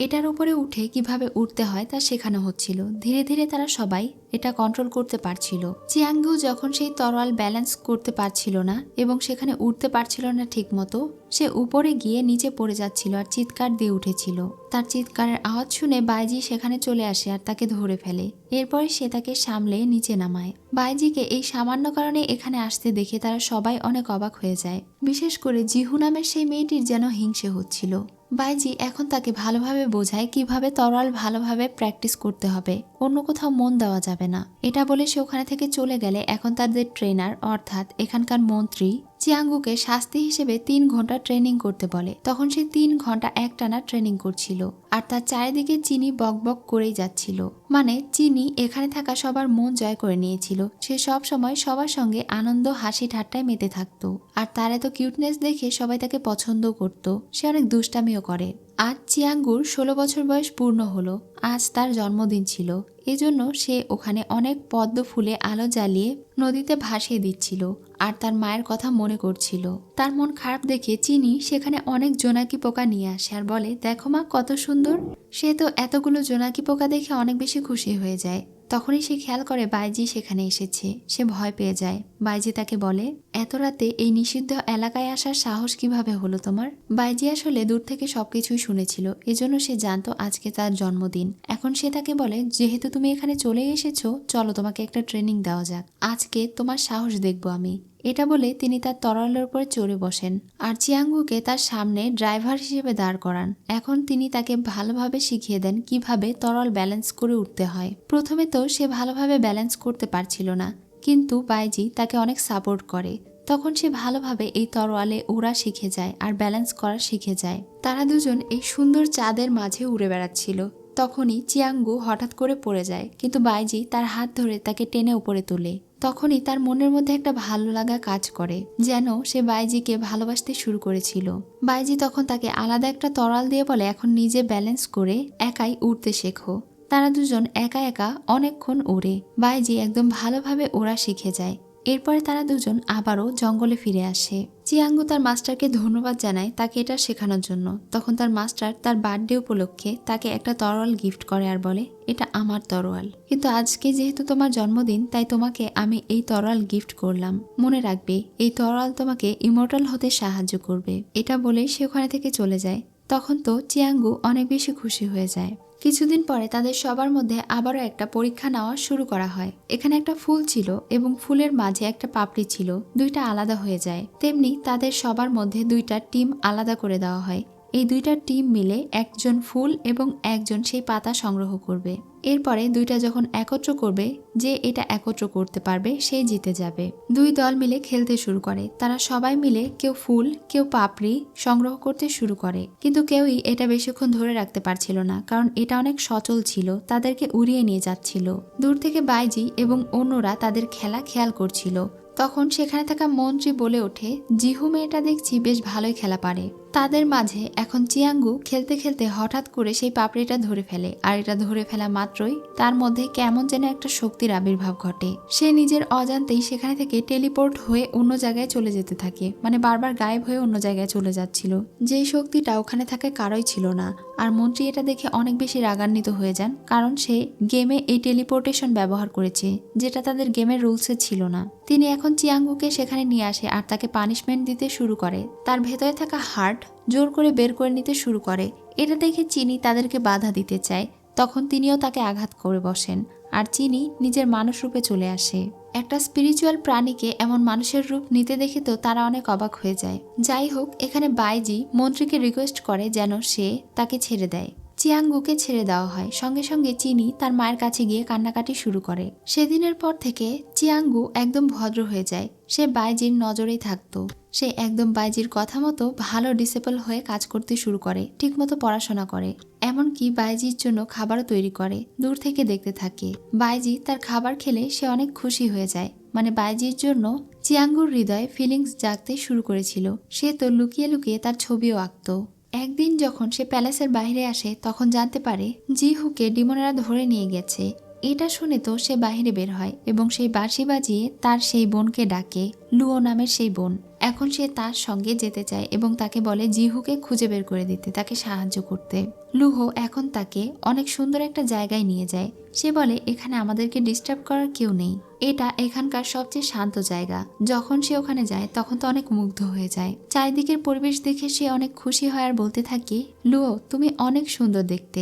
এটার উপরে উঠে কিভাবে উঠতে হয় তা শেখানো হচ্ছিল। ধীরে ধীরে তারা সবাই এটা কন্ট্রোল করতে পারছিল। চিয়াঙ্গু যখন সেই তরোয়াল ব্যালেন্স করতে পারছিল না এবং সেখানে উঠতে পারছিল না ঠিক মতো, সে উপরে গিয়ে নিচে পড়ে যাচ্ছিল আর চিৎকার দিয়ে উঠেছিল। তার চিৎকারের আওয়াজ শুনে বাইজি সেখানে চলে আসে আর তাকে ধরে ফেলে। এরপরে সে তাকে সামলে নিচে নামায়। বাইজিকে এই সামান্য কারণে এখানে আসতে দেখে তারা সবাই অনেক অবাক হয়ে যায়। বিশেষ করে জিহু নামের সেই মেয়েটির যেন হিংসে হচ্ছিল। বাইজি এখন তাকে ভালোভাবে বোঝায় কিভাবে তরোয়াল ভালোভাবে প্র্যাকটিস করতে হবে, অন্য কোথাও মন দেওয়া যাবে না। এটা বলে সে ওখানে থেকে চলে গেলে এখন তাদের ট্রেনার অর্থাৎ এখানকার মন্ত্রী চিয়াঙ্গুকে শাস্তি হিসেবে 3 ঘন্টা ট্রেনিং করতে বলে। তখন সে 3 ঘন্টা একটানা ট্রেনিং করছিল আর তার চারিদিকে চিনি বকবক করেই যাচ্ছিল। মানে চিনি এখানে থাকা সবার মন জয় করে নিয়েছিল। সে সব সময় সবার সঙ্গে আনন্দ হাসি ঠাট্টায় মেতে থাকতো আর তার এত কিউটনেস দেখে সবাই তাকে পছন্দ করত। সে অনেক দুষ্টামিও করে। আজ চিয়াঙ্গুর 16 বছর বয়স পূর্ণ হলো। আজ তার জন্মদিন ছিল, এজন্য সে ওখানে অনেক পদ্ম ফুলে আলো জ্বালিয়ে নদীতে ভাসিয়ে দিচ্ছিল আর তার মায়ের কথা মনে করছিল। তার মন খারাপ দেখে চিনি সেখানে অনেক জোনাকি পোকা নিয়ে আসে আর বলে, দেখো মা কত সুন্দর। সে তো এতগুলো জোনাকি পোকা দেখে অনেক বেশি খুশি হয়ে যায়। তখনই সে খেয়াল করে বাইজি সেখানে এসেছে। সে ভয় পেয়ে যায়। বাইজি তাকে বলে, এত রাতে এই নিষিদ্ধ এলাকায় আসার সাহস কিভাবে হলো তোমার? বাইজি আসলে দূর থেকে সবকিছুই শুনেছিল, এজন্য সে জানতো আজকে তার জন্মদিন। এখন সে তাকে বলে, যেহেতু তুমি এখানে চলে এসেছো, চলো তোমাকে একটা ট্রেনিং দেওয়া যাক। আজকে তোমার সাহস দেখবো আমি। এটা বলে তিনি তার তরোয়ালের উপরে চড়ে বসেন আর চিয়াঙ্গুকে তার সামনে ড্রাইভার হিসেবে দাঁড় করান। এখন তিনি তাকে ভালোভাবে শিখিয়ে দেন কিভাবে তরোয়াল ব্যালেন্স করে উঠতে হয়। প্রথমে তো সে ভালোভাবে ব্যালেন্স করতে পারছিল না, কিন্তু বাইজি তাকে অনেক সাপোর্ট করে। তখন সে ভালোভাবে এই তরোয়ালে ওড়া শিখে যায় আর ব্যালেন্স করা শিখে যায়। তারা দুজন এই সুন্দর চাঁদের মাঝে উড়ে বেড়াচ্ছিল। তখনই চিয়াঙ্গু হঠাৎ করে পড়ে যায়, কিন্তু বাইজি তার হাত ধরে তাকে টেনে উপরে তোলে। তখনই তার মনের মধ্যে একটা ভালো লাগা কাজ করে, যেন সে বাইজিকে ভালোবাসতে শুরু করেছিল। বাইজি তখন তাকে আলাদা একটা তরোয়াল দিয়ে বলে, এখন নিজে ব্যালেন্স করে একাই উড়তে শেখো। তারা দুজন একা একা অনেকক্ষণ ওড়ে। বাইজি একদম ভালোভাবে ওড়া শিখে যায়। এরপরে তারা দুজন আবারও জঙ্গলে ফিরে আসে। চিয়াঙ্গু তার মাস্টারকে ধন্যবাদ জানায় তাকে এটা শেখানোর জন্য। তখন তার মাস্টার তার বার্থডে উপলক্ষে তাকে একটা তরোয়াল গিফট করে আর বলে, এটা আমার তরোয়াল, কিন্তু আজকে যেহেতু তোমার জন্মদিন তাই তোমাকে আমি এই তরোয়াল গিফট করলাম। মনে রাখবে এই তরোয়াল তোমাকে ইমর্টাল হতে সাহায্য করবে। এটা বলে সে ওখানে থেকে চলে যায়। তখন তো চিয়াঙ্গু অনেক বেশি খুশি হয়ে যায়। কিছুদিন পরে তাদের সবার মধ্যে আবারও একটা পরীক্ষা নেওয়া শুরু করা হয়। এখানে একটা ফুল ছিল এবং ফুলের মাঝে একটা পাপড়ি ছিল, দুইটা আলাদা হয়ে যায়। তেমনি তাদের সবার মধ্যে দুইটা টিম আলাদা করে দেওয়া হয়। এই দুইটা টিম মিলে একজন ফুল এবং একজন সেই পাতা সংগ্রহ করবে। এরপরে দুইটা যখন একত্র করবে, যে এটা একত্র করতে পারবে সেই জিতে যাবে। দুই দল মিলে খেলতে শুরু করে। তারা সবাই মিলে কেউ ফুল কেউ পাপড়ি সংগ্রহ করতে শুরু করে, কিন্তু কেউই এটা বেশিক্ষণ ধরে রাখতে পারছিল না, কারণ এটা অনেক সচল ছিল, তাদেরকে উড়িয়ে নিয়ে যাচ্ছিল। দূর থেকে বাইজি এবং অন্যরা তাদের খেলা খেয়াল করছিল। তখন সেখানে থাকা মন্ত্রী বলে ওঠে, জিহু মেয়েটা দেখছি বেশ ভালোই খেলা পারে। তাদের মাঝে এখন চিয়াঙ্গু খেলতে খেলতে হঠাৎ করে সেই পাপড়িটা ধরে ফেলে আর এটা ধরে ফেলা মাত্রই তার মধ্যে কেমন যেন একটা শক্তির আবির্ভাব ঘটে। সে নিজের অজান্তেই সেখানে থেকে টেলিপোর্ট হয়ে অন্য জায়গায় চলে যেতে থাকে, মানে বারবার গায়েব হয়ে অন্য জায়গায় চলে যাচ্ছিল। যেই শক্তিটা ওখানে থাকে কারোই ছিল না। আর মন্ত্রী এটা দেখে অনেক বেশি রাগান্বিত হয়ে যান, কারণ সে গেমে এই টেলিপোর্টেশন ব্যবহার করেছে, যেটা তাদের গেমের রুলসে ছিল না। তিনি এখন চিয়াঙ্গুকে সেখানে নিয়ে আসে আর তাকে পানিশমেন্ট দিতে শুরু করে। তার ভেতরে থাকা হার্ট জোর করে বের করে নিতে শুরু করে। এটা দেখে চিনি তাদেরকে বাধা দিতে চায়। তখন তিনিও তাকে আঘাত করে বসেন আর চিনি নিজের মানুষ রূপে চলে আসে। একটা স্পিরিচুয়াল প্রাণীকে এমন মানুষের রূপ নিতে দেখে তো তারা অনেক অবাক হয়ে যায়। যাই হোক, এখানে বাইজি মন্ত্রীকে রিকোয়েস্ট করে যেন সে তাকে ছেড়ে দেয়। চিয়াঙ্গুকে ছেড়ে দেওয়া হয়। সঙ্গে সঙ্গে চিনি তার মায়ের কাছে গিয়ে কান্নাকাটি শুরু করে। সেদিনের পর থেকে চিয়াঙ্গু একদম ভদ্র হয়ে যায়। সে বাইজির নজরেই থাকতো। সে একদম বাইজির কথা মতো ভালো ডিসিপল হয়ে কাজ করতে শুরু করে, ঠিকমতো পড়াশোনা করে, এমনকি বাইজির জন্য খাবারও তৈরি করে, দূর থেকে দেখতে থাকে। বাইজি তার খাবার খেলে সে অনেক খুশি হয়ে যায়। মানে বাইজির জন্য চিয়াঙ্গুর হৃদয়ে ফিলিংস জাগতে শুরু করেছিল। সে তো লুকিয়ে লুকিয়ে তার ছবিও আঁকতো। একদিন যখন সে প্যালেসের বাইরে আসে তখন জানতে পারে জিহুকে ডিমনেরা ধরে নিয়ে গেছে। এটা শুনে তো সে বাইরে বের হয় এবং সেই বাঁশি বাজিয়ে তার সেই বোনকে ডাকে, লুও নামের সেই বোন। এখন সে তার সঙ্গে যেতে চায় এবং তাকে বলে জিহুকে খুঁজে বের করে দিতে, তাকে সাহায্য করতে। লুহো এখন তাকে অনেক সুন্দর একটা জায়গায় নিয়ে যায়। সে বলে এখানে আমাদেরকে ডিস্টার্ব করার কেউ নেই, এটা এখানকার সবচেয়ে শান্ত জায়গা। যখন সে ওখানে যায় তখন তো অনেক মুগ্ধ হয়ে যায়। চারিদিকের পরিবেশ দেখে সে অনেক খুশি হয় আর বলতে থাকে, লুও তুমি অনেক সুন্দর দেখতে,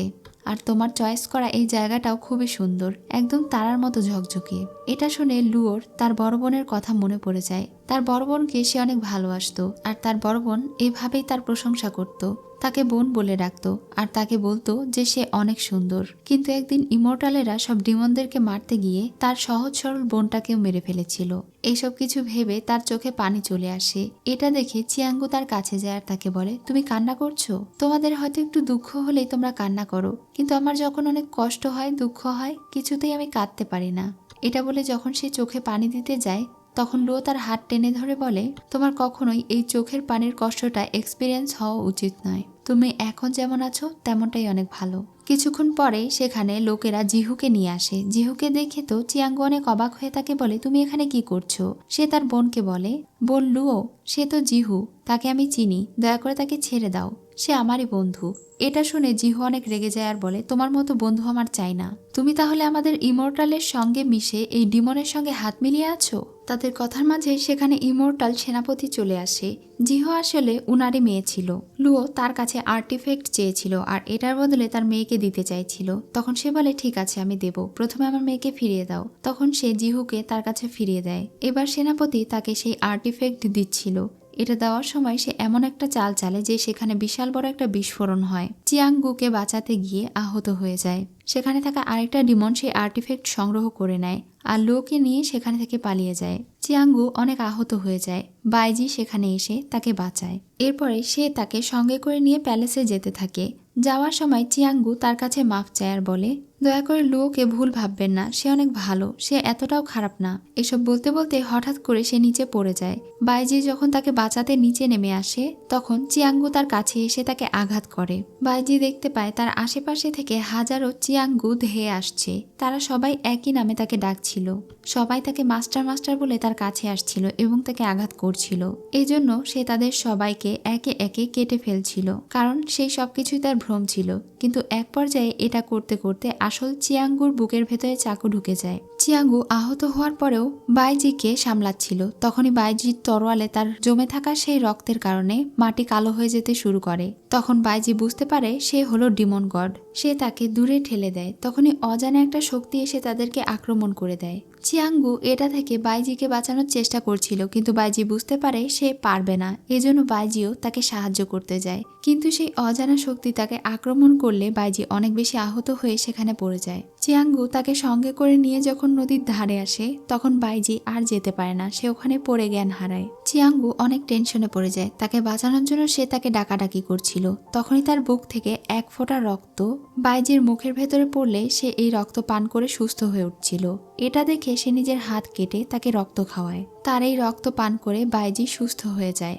আর তোমার চয়েস করা এই জায়গাটাও খুবই সুন্দর, একদম তারার মতো ঝকঝকে। এটা শুনে লুয়োর তার বড় বোনের কথা মনে পড়ে যায়। তার বড় বোনকে সে অনেক ভালোবাসতো আর তার বড় বোন এভাবেই তার প্রশংসা করত, তাকে বোন বলে ডাকতো আর তাকে বলতো যে সে অনেক সুন্দর। কিন্তু একদিন ইমর্টালেরা সব ডিমনদেরকে মারতে গিয়ে তার সহজ সরল বোনটাকেও মেরে ফেলেছিল। এইসব কিছু ভেবে তার চোখে পানি চলে আসে। এটা দেখে চিয়াঙ্গু তার কাছে যায় আর তাকে বলে, তুমি কান্না করছো? তোমাদের হয়তো একটু দুঃখ হলেই তোমরা কান্না করো, কিন্তু আমার যখন অনেক কষ্ট হয়, দুঃখ হয়, কিছুতেই আমি কাঁদতে পারি না। এটা বলে যখন সে চোখে পানি দিতে যায় তখন লো তার হাত টেনে ধরে বলে, তোমার কখনোই এই চোখের পানির কষ্টটা এক্সপিরিয়েন্স হওয়া উচিত নয়, তুমি এখন যেমন আছো তেমনটাই অনেক ভালো। কিছুক্ষণ পরে সেখানে লোকেরা জিহুকে নিয়ে আসে। জিহুকে দেখে তো চিয়াঙ্গু অনেক অবাক হয়ে তাকে বলে, তুমি এখানে কি করছো? সে তার বোনকে বলে, বোন লুও, সে তো জিহু, তাকে আমি চিনি, দয়া করে তাকে ছেড়ে দাও, সে আমারই বন্ধু। এটা শুনে জিহু অনেক রেগে যায় আর বলে, তোমার মতো বন্ধু আমার চাই না, তুমি তাহলে আমাদের ইমর্টালের সঙ্গে মিশে এই ডিমনের সঙ্গে হাত মিলিয়ে আছো। তাদের কথার মাঝে সেখানে ইমর্টাল সেনাপতি চলে আসে। জিহু আসলে উনারই মেয়ে ছিল। লুও তার কাছে আর্টিফ্যাক্ট চেয়েছিল আর এটার বদলে তার মেয়েকে দিতে চাইছিল। তখন সে বলে, ঠিক আছে আমি দেব, প্রথমে আমার মেয়েকে ফিরিয়ে দাও। তখন সে জিহুকে তার কাছে ফিরিয়ে দেয়। এবার সেনাপতি তাকে সেই আর্টিফ্যাক্ট দিচ্ছিল। এটা দেওয়ার সময় সে এমন একটা চাল চালে যে সেখানে বিশাল বড় একটা বিস্ফোরণ হয়। চিয়াঙ্গুকে বাঁচাতে গিয়ে আহত হয়ে যায়। সেখানে থাকা আরেকটা ডিমন সেই আর্টিফ্যাক্ট সংগ্রহ করে নেয় আর লোকে নিয়ে সেখানে থেকে পালিয়ে যায়। চিয়াঙ্গু অনেক আহত হয়ে যায়। বাইজি সেখানে এসে তাকে বাঁচায়। এরপরে সে তাকে সঙ্গে করে নিয়ে প্যালেসে যেতে থাকে। যাওয়ার সময় চিয়াঙ্গু তার কাছে মাফ চায় আর বলে, দয়া করে লুওকে ভুল ভাববেন না, সে অনেক ভালো, সে এতটাও খারাপ না। এসব বলতে বলতে হঠাৎ করে সে নিচে পড়ে যায়। বাইজি যখন তাকে বাঁচাতে নিচে নেমে আসে তখন চিয়াঙ্গু তার কাছে এসে তাকে আঘাত করে। বাইজি দেখতে পায় তার আশেপাশে থেকে হাজারো চিয়াঙ্গু ধেয়ে আসছে। তারা সবাই একই নামে তাকে ডাকছিল। সবাই তাকে মাস্টার মাস্টার বলে তার কাছে আসছিল এবং তাকে আঘাত করছিল। এই জন্য সে তাদের সবাইকে একে একে কেটে ফেলছিল, কারণ সেই সবকিছুই তার ভ্রম ছিল। কিন্তু এক পর্যায়ে এটা করতে করতে আসল চিয়াঙ্গুর বুকের ভেতরে চাকু ঢুকে যায়। চিয়াঙ্গু আহত হওয়ার পরেও বাইজিকে সামলাচ্ছিল। তখনই বাইজির তরোয়ালে তার জমে থাকা সেই রক্তের কারণে মাটি কালো হয়ে যেতে শুরু করে। তখন বাইজি বুঝতে পারে সে হলো ডিমন গড। সে তাকে দূরে ঠেলে দেয়। তখনই অজানা একটা শক্তি এসে তাদেরকে আক্রমণ করে দেয়। চিয়াঙ্গু এটা থেকে বাইজিকে বাঁচানোর চেষ্টা করছিল, কিন্তু বাইজি বুঝতে পারে সে পারবে না। এজন্য বাইজিও তাকে সাহায্য করতে যায়, কিন্তু সেই অজানা শক্তি তাকে আক্রমণ করলে বাইজি অনেক বেশি আহত হয়ে সেখানে পড়ে যায়। চিয়াঙ্গু তাকে সঙ্গে করে নিয়ে যখন নদীর ধারে আসে তখন বাইজি আর যেতে পারে না, সে ওখানে পড়ে জ্ঞান হারায়। চিয়াঙ্গু অনেক টেনশনে পড়ে যায়। তাকে বাঁচানোর জন্য সে তাকে ডাকাডাকি করছিল। তখনই তার বুক থেকে এক ফোঁটা রক্ত বাইজির মুখের ভেতরে পড়লে সে এই রক্ত পান করে সুস্থ হয়ে উঠছিল। এটা দেখে সে নিজের হাত কেটে তাকে রক্ত খাওয়ায়। তার এই রক্ত পান করে বাইজি সুস্থ হয়ে যায়।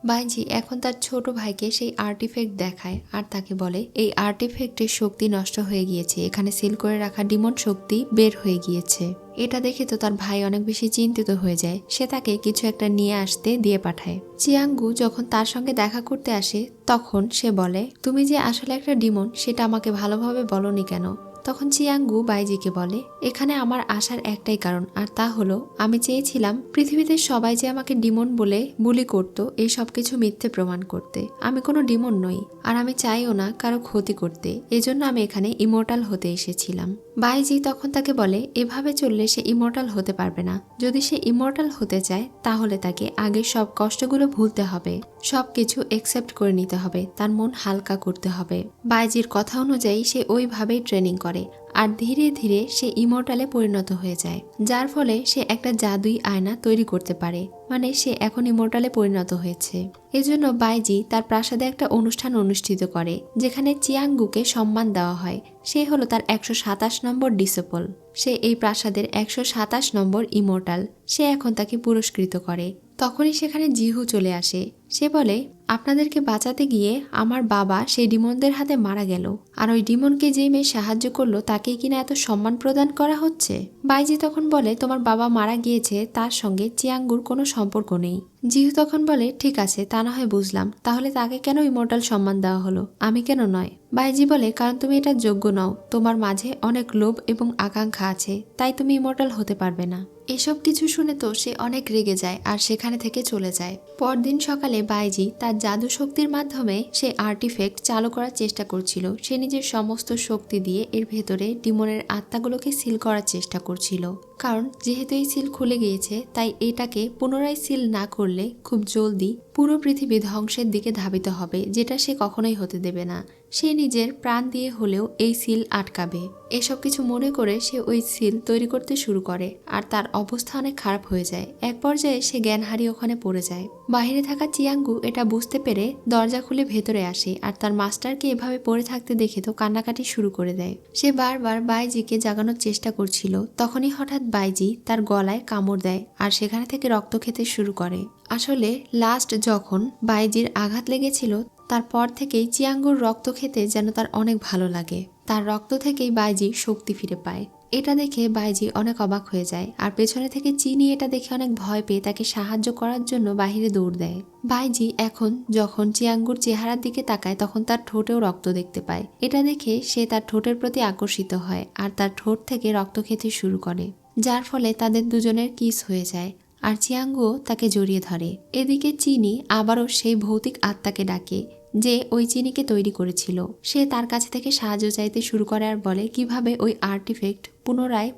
বাইজি এখন তার ছোট ভাইকে সেই আর্টিফ্যাক্ট দেখায় আর তাকে বলে, এই আর্টিফ্যাক্টের শক্তি নষ্ট হয়ে গিয়েছে, এখানে সিল করে রাখা ডিমন শক্তি বের হয়ে গিয়েছে। এটা দেখে তো তার ভাই অনেক বেশি চিন্তিত হয়ে যায়। সে তাকে কিছু একটা নিয়ে আসতে দিয়ে পাঠায়। চিয়াঙ্গু যখন তার সঙ্গে দেখা করতে আসে তখন সে বলে, তুমি যে আসলে একটা ডিমন সেটা আমাকে ভালোভাবে বলনি কেন? তখন চিয়াঙ্গু বাইজিকে বলে, এখানে আমার আসার একটাই কারণ, আর তা হলো আমি চেয়েছিলাম পৃথিবীতে সবাই যে আমাকে ডিমন বলে বুলি করত এই সবকিছু মিথ্যে প্রমাণ করতে। আমি কোনো ডিমন নই, আর আমি চাইও না কারো ক্ষতি করতে। এজন্য আমি এখানে ইমর্টাল হতে এসেছিলাম। বাইজি তখন তাকে বলে, এভাবে চললে সে ইমর্টাল হতে পারবে না। যদি সে ইমর্টাল হতে চায় তাহলে তাকে আগের সব কষ্টগুলো ভুলতে হবে, সবকিছু একসেপ্ট করে নিতে হবে, তার মন হালকা করতে হবে। বাইজির কথা অনুযায়ী সে ওইভাবেই ট্রেনিং করে আর ধীরে ধীরে সে ইমর্টালে পরিণত হয়ে যায়, যার ফলে সে একটা জাদুই আয়না তৈরি করতে পারে। মানে সে এখন ইমর্টালে পরিণত হয়েছে। এজন্য বাইজি তার প্রাসাদে একটা অনুষ্ঠান অনুষ্ঠিত করে যেখানে চিয়াঙ্গুকে সম্মান দেওয়া হয়। সে হলো তার 127 নম্বর ডিসেপল। সে এই প্রাসাদের 127 নম্বর ইমর্টাল। সে এখন তাকে পুরস্কৃত করে। তখনই সেখানে জিহু চলে আসে। সে বলে, আপনাদেরকে বাঁচাতে গিয়ে আমার বাবা সেই ডিমনদের হাতে মারা গেল, আর ওই ডিমনকে যে মেয়ে সাহায্য করলো তাকেই কিনা এত সম্মান প্রদান করা হচ্ছে। বাইজি তখন বলে তোমার বাবা মারা গিয়েছে, তার সঙ্গে চিয়াঙ্গুর কোনো সম্পর্ক নেই। জিহু তখন বলে ঠিক আছে, তা না হয় বুঝলাম, তাহলে তাকে কেন ইমর্টাল সম্মান দেওয়া হলো, আমি কেন নয়? বাইজি বলে কারণ তুমি এটা যোগ্য নও, তোমার মাঝে অনেক লোভ এবং আকাঙ্ক্ষা আছে, তাই তুমি ইমর্টাল হতে পারবে না। এসব কিছু শুনে তো সে অনেক রেগে যায় আর সেখানে থেকে চলে যায়। পরদিন সকালে বাইজি তার জাদু শক্তির মাধ্যমে সে আর্টিফ্যাক্ট চালু করার চেষ্টা করছিল। সে নিজের সমস্ত শক্তি দিয়ে এর ভেতরে ডিমনের আত্মাগুলোকে সিল করার চেষ্টা করছিল, কারণ যেহেতু এই সিল খুলে গিয়েছে তাই এটাকে পুনরায় সিল না করলে খুব জলদি পুরো পৃথিবী ধ্বংসের দিকে ধাবিত হবে, যেটা সে কখনোই হতে দেবে না। সে নিজের প্রাণ দিয়ে হলেও এই সিল আটকাবে। এসব কিছু মনে করে সে ওই সিল তৈরি করতে শুরু করে আর তার অবস্থা অনেক খারাপ হয়ে যায়। এক পর্যায়ে সে জ্ঞান হারিয়ে ওখানে পড়ে যায়। বাহিরে থাকা চিয়াঙ্গু এটা বুঝতে পেরে দরজা খুলে ভেতরে আসে আর তার মাস্টারকে এভাবে পড়ে থাকতে দেখে তো কান্নাকাটি শুরু করে দেয়। সে বারবার বাইজিকে জাগানোর চেষ্টা করছিল, তখনই হঠাৎ বাইজি তার গলায় কামড় দেয় আর সেখানে থেকে রক্ত খেতে শুরু করে। আসলে লাস্ট যখন বাইজির আঘাত লেগেছিল তারপর থেকেই চিয়াঙ্গুর রক্ত খেতে যেন তার অনেক ভালো লাগে। তার রক্ত থেকেই বাইজি শক্তি ফিরে পায়। এটা দেখে বাইজি অনেক অবাক হয়ে যায় আর পেছনে থেকে চিনি এটা দেখে অনেক ভয় পেয়ে তাকে সাহায্য করার জন্য বাহিরে দৌড় দেয়। বাইজি এখন যখন চিয়াঙ্গুর চেহারার দিকে তাকায় তখন তার ঠোঁটেও রক্ত দেখতে পায়। এটা দেখে সে তার ঠোঁটের প্রতি আকর্ষিত হয় আর তার ঠোঁট থেকে রক্ত খেতে শুরু করে, যার ফলে তাদের দুজনের কিস হয়ে যায় আর চিয়াঙ্গুও তাকে জড়িয়ে ধরে। এদিকে চিনি আবারও সেই ভৌতিক আত্মাকে ডাকে যে ওই চিনিকে তৈরি করেছিল। সে তার কাছে থেকে সাহায্য চাইতে শুরু করে আর বলে কিভাবে ওই আর্টিফ্যাক্ট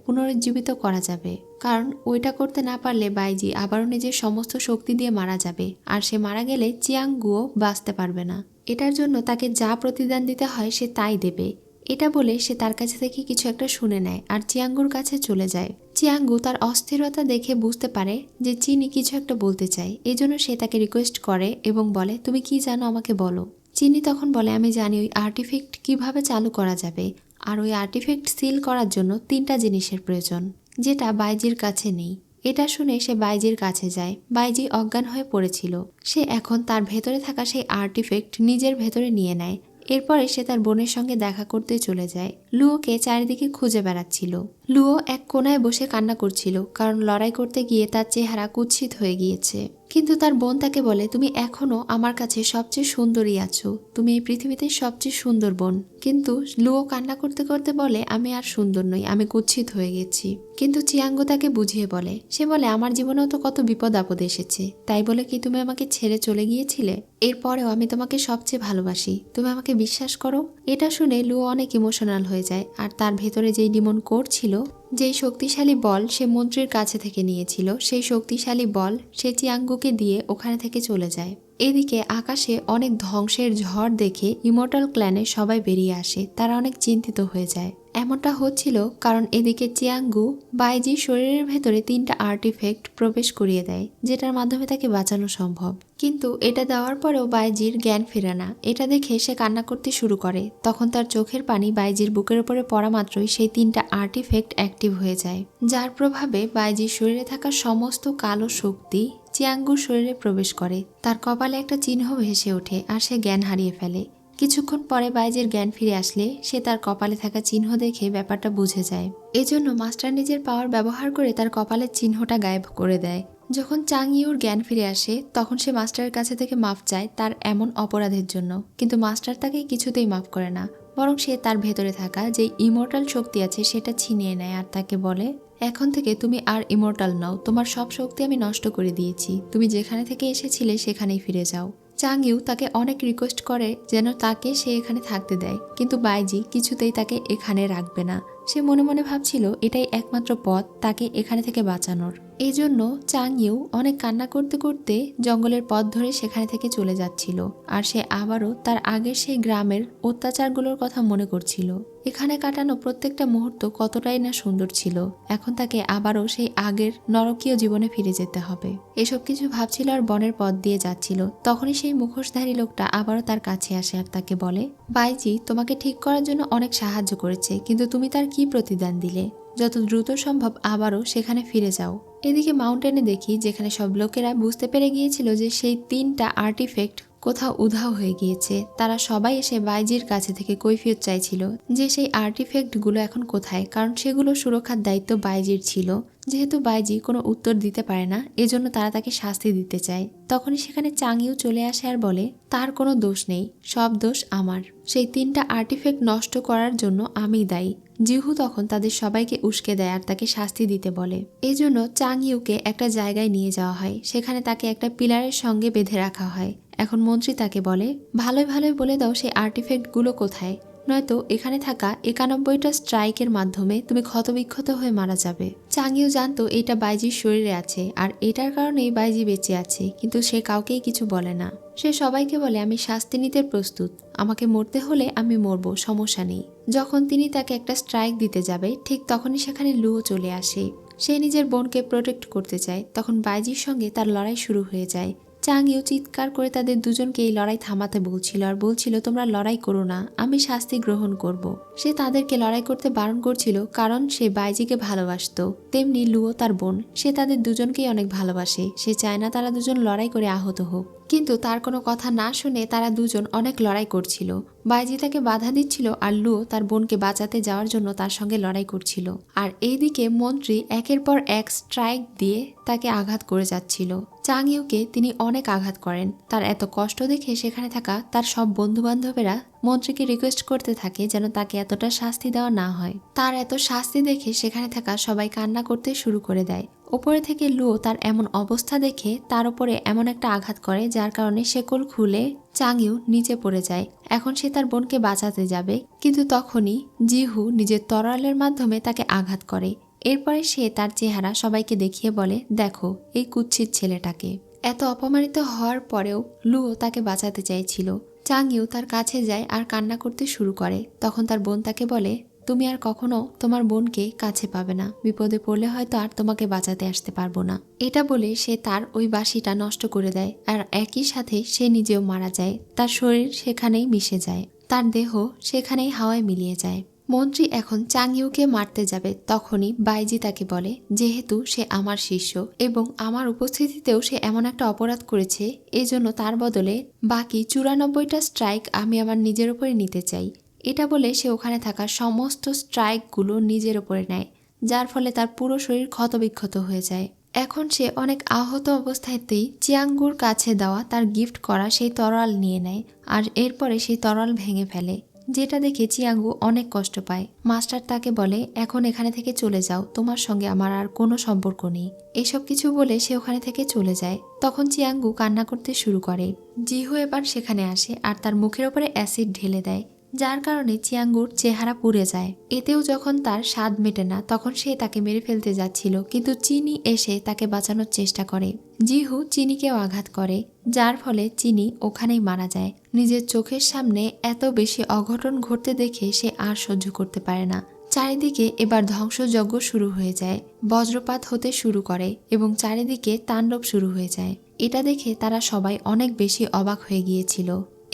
পুনরুজ্জীবিত করা যাবে, কারণ ওইটা করতে না পারলে বাইজি আবারও নিজের সমস্ত শক্তি দিয়ে মারা যাবে আর সে মারা গেলে চিয়াঙ্গুও বাঁচতে পারবে না। এটার জন্য তাকে যা প্রতিদান দিতে হয় সে তাই দেবে। এটা বলে সে তার কাছে থেকে কিছু একটা শুনে নেয় আর চিয়াঙ্গুর কাছে চলে যায়। চিয়াঙ্গু তার অস্থিরতা দেখে বুঝতে পারে যে চিনি কিছু একটা বলতে চায়, এজন্য সে তাকে রিকোয়েস্ট করে এবং বলে তুমি কি জানো আমাকে বলো। চিনি তখন বলে আমি জানি ওই আর্টিফ্যাক্ট কিভাবে চালু করা যাবে, আর ওই আর্টিফ্যাক্ট সিল করার জন্য 3টা জিনিসের প্রয়োজন, যেটা বাইজির কাছে নেই। এটা শুনে সে বাইজির কাছে যায়। বাইজি অজ্ঞান হয়ে পড়েছিল। সে এখন তার ভেতরে থাকা সেই আর্টিফ্যাক্ট নিজের ভেতরে নিয়ে নেয়। এরপরে সে তার বোনের সঙ্গে দেখা করতে চলে যায়। লুওকে চারিদিকে খুঁজে বেড়াচ্ছিল। লুও এক কোনায় বসে কান্না করছিল, কারণ লড়াই করতে গিয়ে তার চেহারা কুৎসিত হয়ে গিয়েছে। কিন্তু তার বোন তাকে বলে তুমি এখনো আমার কাছে সবচেয়ে সুন্দরী আছো, তুমি এই পৃথিবীতে সবচেয়ে সুন্দর বোন। কিন্তু লুও কান্না করতে করতে বলে আমি আর সুন্দর নই, আমি কুৎসিত হয়ে গেছি। কিন্তু চিয়াঙ্গু তাকে বুঝিয়ে বলে, সে বলে আমার জীবনেও তো কত বিপদ আপদ এসেছে, তাই বলে কি তুমি আমাকে ছেড়ে চলে গিয়েছিলে? এরপরেও আমি তোমাকে সবচেয়ে ভালোবাসি, তুমি আমাকে বিশ্বাস করো। এটা শুনে লুও অনেক ইমোশনাল হয়ে যায় আর তার ভেতরে যেই ডিমন কোর ছিল, যেই শক্তিশালী বল সে মন্ত্রীর কাছে থেকে নিয়েছিল, সেই শক্তিশালী বল সে চিয়াঙ্গুকে দিয়ে ওখানে থেকে চলে যায়। এদিকে আকাশে অনেক ধ্বংসের ঝড় দেখে ইমর্টাল ক্ল্যানে সবাই বেরিয়ে আসে। তারা অনেক চিন্তিত হয়ে যায়। এমনটা হচ্ছিল কারণ এদিকে চিয়াঙ্গু বাইজির শরীরের ভেতরে 3টা আর্টিফ্যাক্ট প্রবেশ করিয়ে দেয়, যেটার মাধ্যমে তাকে বাঁচানো সম্ভব। কিন্তু এটা দেওয়ার পরেও বাইজির জ্ঞান ফেরে না। এটা দেখে সে কান্না করতে শুরু করে। তখন তার চোখের পানি বাইজির বুকের উপরে পড়া মাত্রই সেই 3টা আর্টিফ্যাক্ট অ্যাক্টিভ হয়ে যায়, যার প্রভাবে বাইজির শরীরে থাকা সমস্ত কালো শক্তি চিয়াঙ্গুর শরীরে প্রবেশ করে। তার কপালে একটা চিহ্ন ভেসে ওঠে আর সে জ্ঞান হারিয়ে ফেলে। কিছুক্ষণ পরে বাইজির জ্ঞান ফিরে আসলে সে তার কপালে থাকা চিহ্ন দেখে ব্যাপারটা বুঝে যায়। এজন্য মাস্টার নিজের পাওয়ার ব্যবহার করে তার কপালের চিহ্নটা গায়েব করে দেয়। যখন চাং ইউর জ্ঞান ফিরে আসে তখন সে মাস্টারের কাছে থেকে মাফ চায় তার এমন অপরাধের জন্য, কিন্তু মাস্টার তাকে কিছুতেই মাফ করে না, বরং সে তার ভেতরে থাকা যে ইমর্টাল শক্তি আছে সেটা ছিনিয়ে নেয় আর তাকে বলে এখন থেকে তুমি আর ইমর্টাল নও, তোমার সব শক্তি আমি নষ্ট করে দিয়েছি, তুমি যেখানে থেকে এসেছিলে সেখানেই ফিরে যাও। চাং ইউ তাকে অনেক রিকোয়েস্ট করে যেন তাকে সে এখানে থাকতে দেয়, কিন্তু বাইজি কিছুতেই তাকে এখানে রাখবে না। সে মনে মনে ভাবছিল এটাই একমাত্র পথ তাকে এখানে থেকে বাঁচানোর। এই জন্য চাং ইউ অনেক কান্না করতে করতে জঙ্গলের পথ ধরে সেখানে থেকে চলে যাচ্ছিল আর সে আবারও তার আগের সেই গ্রামের অত্যাচারগুলোর কথা মনে করছিল। এখানে কাটানো প্রত্যেকটা মুহূর্ত কতটাই না সুন্দর ছিল। এখন তাকে আবারও সেই আগের নরকীয় জীবনে ফিরে যেতে হবে। এসব কিছু ভাবছিল আর বনের পথ দিয়ে যাচ্ছিল। তখনই সেই মুখোশধারী লোকটা আবারও তার কাছে আসে আর তাকে বলে বাইজি তোমাকে ঠিক করার জন্য অনেক সাহায্য করেছে, কিন্তু তুমি তার কি প্রতিদান দিলে? যত দ্রুত সম্ভব আবারও সেখানে ফিরে যাও। এদিকে মাউন্টেনে দেখি যেখানে সব লোকেরা বুঝতে পেরে গিয়েছিল যে সেই 3টা আর্টিফ্যাক্ট কোথাও উধাও হয়ে গিয়েছে। তারা সবাই এসে বাইজির কাছে থেকে কৈফিয়ত চাইছিল যে সেই আর্টিফ্যাক্টগুলো এখন কোথায়, কারণ সেগুলো সুরক্ষার দায়িত্ব বাইজির ছিল। যেহেতু বাইজি কোনো উত্তর দিতে পারে না, এজন্য তারা তাকে শাস্তি দিতে চায়। তখনই সেখানে চাংইউ চলে আসে আর বলে তার কোনো দোষ নেই, সব দোষ আমার। সেই 3টা আর্টিফ্যাক্ট নষ্ট করার জন্য আমি দায়ী। জিহু তখন তাদের সবাইকে উস্কে দেয় আর তাকে শাস্তি দিতে বলে। এই জন্য চাংইউকে একটা জায়গায় নিয়ে যাওয়া হয়। সেখানে তাকে একটা পিলারের সঙ্গে বেঁধে রাখা হয়। এখন মন্ত্রী তাকে বলে ভালোই ভালোই বলে দাও সেই আর্টিফ্যাক্টগুলো কোথায়, নয়তো এখানে থাকা 91টা স্ট্রাইকের মাধ্যমে তুমি ক্ষতবিক্ষত হয়ে মারা যাবে। চাংইউ জানতো এটা বাইজির শরীরে আছে আর এটার কারণেই বাইজি বেঁচে আছে, কিন্তু সে কাউকেই কিছু বলে না। সে সবাইকে বলে আমি শাস্তি নিতে প্রস্তুত, আমাকে মরতে হলে আমি মরবো, সমস্যা নেই। যখন তিনি তাকে একটা স্ট্রাইক দিতে যাবে ঠিক তখনই সেখানে লুও চলে আসে। সে নিজের বোনকে প্রোটেক্ট করতে চায়। তখন বাইজির সঙ্গে তার লড়াই শুরু হয়ে যায়। চাংইউ চিৎকার করে তাদের দুজনকে এই লড়াই থামাতে বলছিল আর বলছিল তোমরা লড়াই করো না, আমি শাস্তি গ্রহণ করব। সে তাদেরকে লড়াই করতে বারণ করছিল কারণ সে বাইজিকে ভালোবাসতো। তেমনি লুও তার বোন, সে তাদের দুজনকেই অনেক ভালোবাসে। সে চায় না তারা দুজন লড়াই করে আহত হোক, কিন্তু তার কোনো কথা না শুনে তারা দুজন অনেক লড়াই করছিল। বাইজি তাকে বাধা দিচ্ছিল আর লুও তার বোনকে বাঁচাতে যাওয়ার জন্য তার সঙ্গে লড়াই করছিল। আর এইদিকে মন্ত্রী একের পর এক স্ট্রাইক দিয়ে তাকে আঘাত করে যাচ্ছিল। চাংইউকে তিনি অনেক আঘাত করেন। তার এত কষ্ট দেখে সেখানে থাকা তার সব বন্ধু বান্ধবেরা মন্ত্রীকে রিকোয়েস্ট করতে থাকে যেন তাকে এতটা শাস্তি দেওয়া না হয়। তার এত শাস্তি দেখে সেখানে থাকা সবাই কান্না করতে শুরু করে দেয়। ওপরে থেকে লুও তার এমন অবস্থা দেখে তার উপরে এমন একটা আঘাত করে যার কারণে শেকল খুলে চাংইউ নিচে পড়ে যায়। এখন সে তার বোনকে বাঁচাতে যাবে, কিন্তু তখনই জিহু নিজের তরোয়ালের মাধ্যমে তাকে আঘাত করে। এরপরে সে তার চেহারা সবাইকে দেখিয়ে বলে দেখো এই কুৎসিত ছেলেটাকে। এত অপমানিত হওয়ার পরেও লুও তাকে বাঁচাতে চাইছিল। চাংইউ তার কাছে যায় আর কান্না করতে শুরু করে। তখন তার বোন তাকে বলে তুমি আর কখনো তোমার বোনকে কাছে পাবে না, বিপদে পড়লে হয়তো আর তোমাকে বাঁচাতে আসতে পারবো না। এটা বলে সে তার ওই বাঁশিটা নষ্ট করে দেয় আর একই সাথে সে নিজেও মারা যায়। তার শরীর সেখানেই মিশে যায়, তার দেহ সেখানেই হাওয়ায় মিলিয়ে যায়। মন্ত্রী এখন চাংইউকে মারতে যাবে, তখনই বাইজি তাকে বলে যেহেতু সে আমার শিষ্য এবং আমার উপস্থিতিতেও সে এমন একটা অপরাধ করেছে, এজন্য তার বদলে বাকি 94টা স্ট্রাইক আমি আমার নিজের উপরে নিতে চাই। এটা বলে সে ওখানে থাকা সমস্ত স্ট্রাইকগুলো নিজের উপরে নেয়, যার ফলে তার পুরো শরীর ক্ষতবিক্ষত হয়ে যায়। এখন সে অনেক আহত অবস্থাতেই চিয়াঙ্গুর কাছে দেওয়া তার গিফট করা সেই তরোয়াল নিয়ে নেয় আর এরপরে সেই তরোয়াল ভেঙে ফেলে, যেটা দেখে চিয়াঙ্গু অনেক কষ্ট পায়। মাস্টার তাকে বলে এখন এখানে থেকে চলে যাও, তোমার সঙ্গে আমার আর কোনো সম্পর্ক নেই। এসব কিছু বলে সে ওখানে থেকে চলে যায়। তখন চিয়াঙ্গু কান্না করতে শুরু করে। জিহু এবার সেখানে আসে আর তার মুখের ওপরে অ্যাসিড ঢেলে দেয়, যার কারণে চিয়াঙ্গুর চেহারা পুড়ে যায়। এতেও যখন তার স্বাদ মেটে না তখন সে তাকে মেরে ফেলতে যাচ্ছিল, কিন্তু চিনি এসে তাকে বাঁচানোর চেষ্টা করে। জিহু চিনিকেও আঘাত করে, যার ফলে চিনি ওখানেই মারা যায়। নিজের চোখের সামনে এত বেশি অঘটন ঘটতে দেখে সে আর সহ্য করতে পারে না। চারিদিকে এবার ধ্বংসযজ্ঞ শুরু হয়ে যায়, বজ্রপাত হতে শুরু করে এবং চারিদিকে তাণ্ডব শুরু হয়ে যায়। এটা দেখে তারা সবাই অনেক বেশি অবাক হয়ে গিয়েছিল।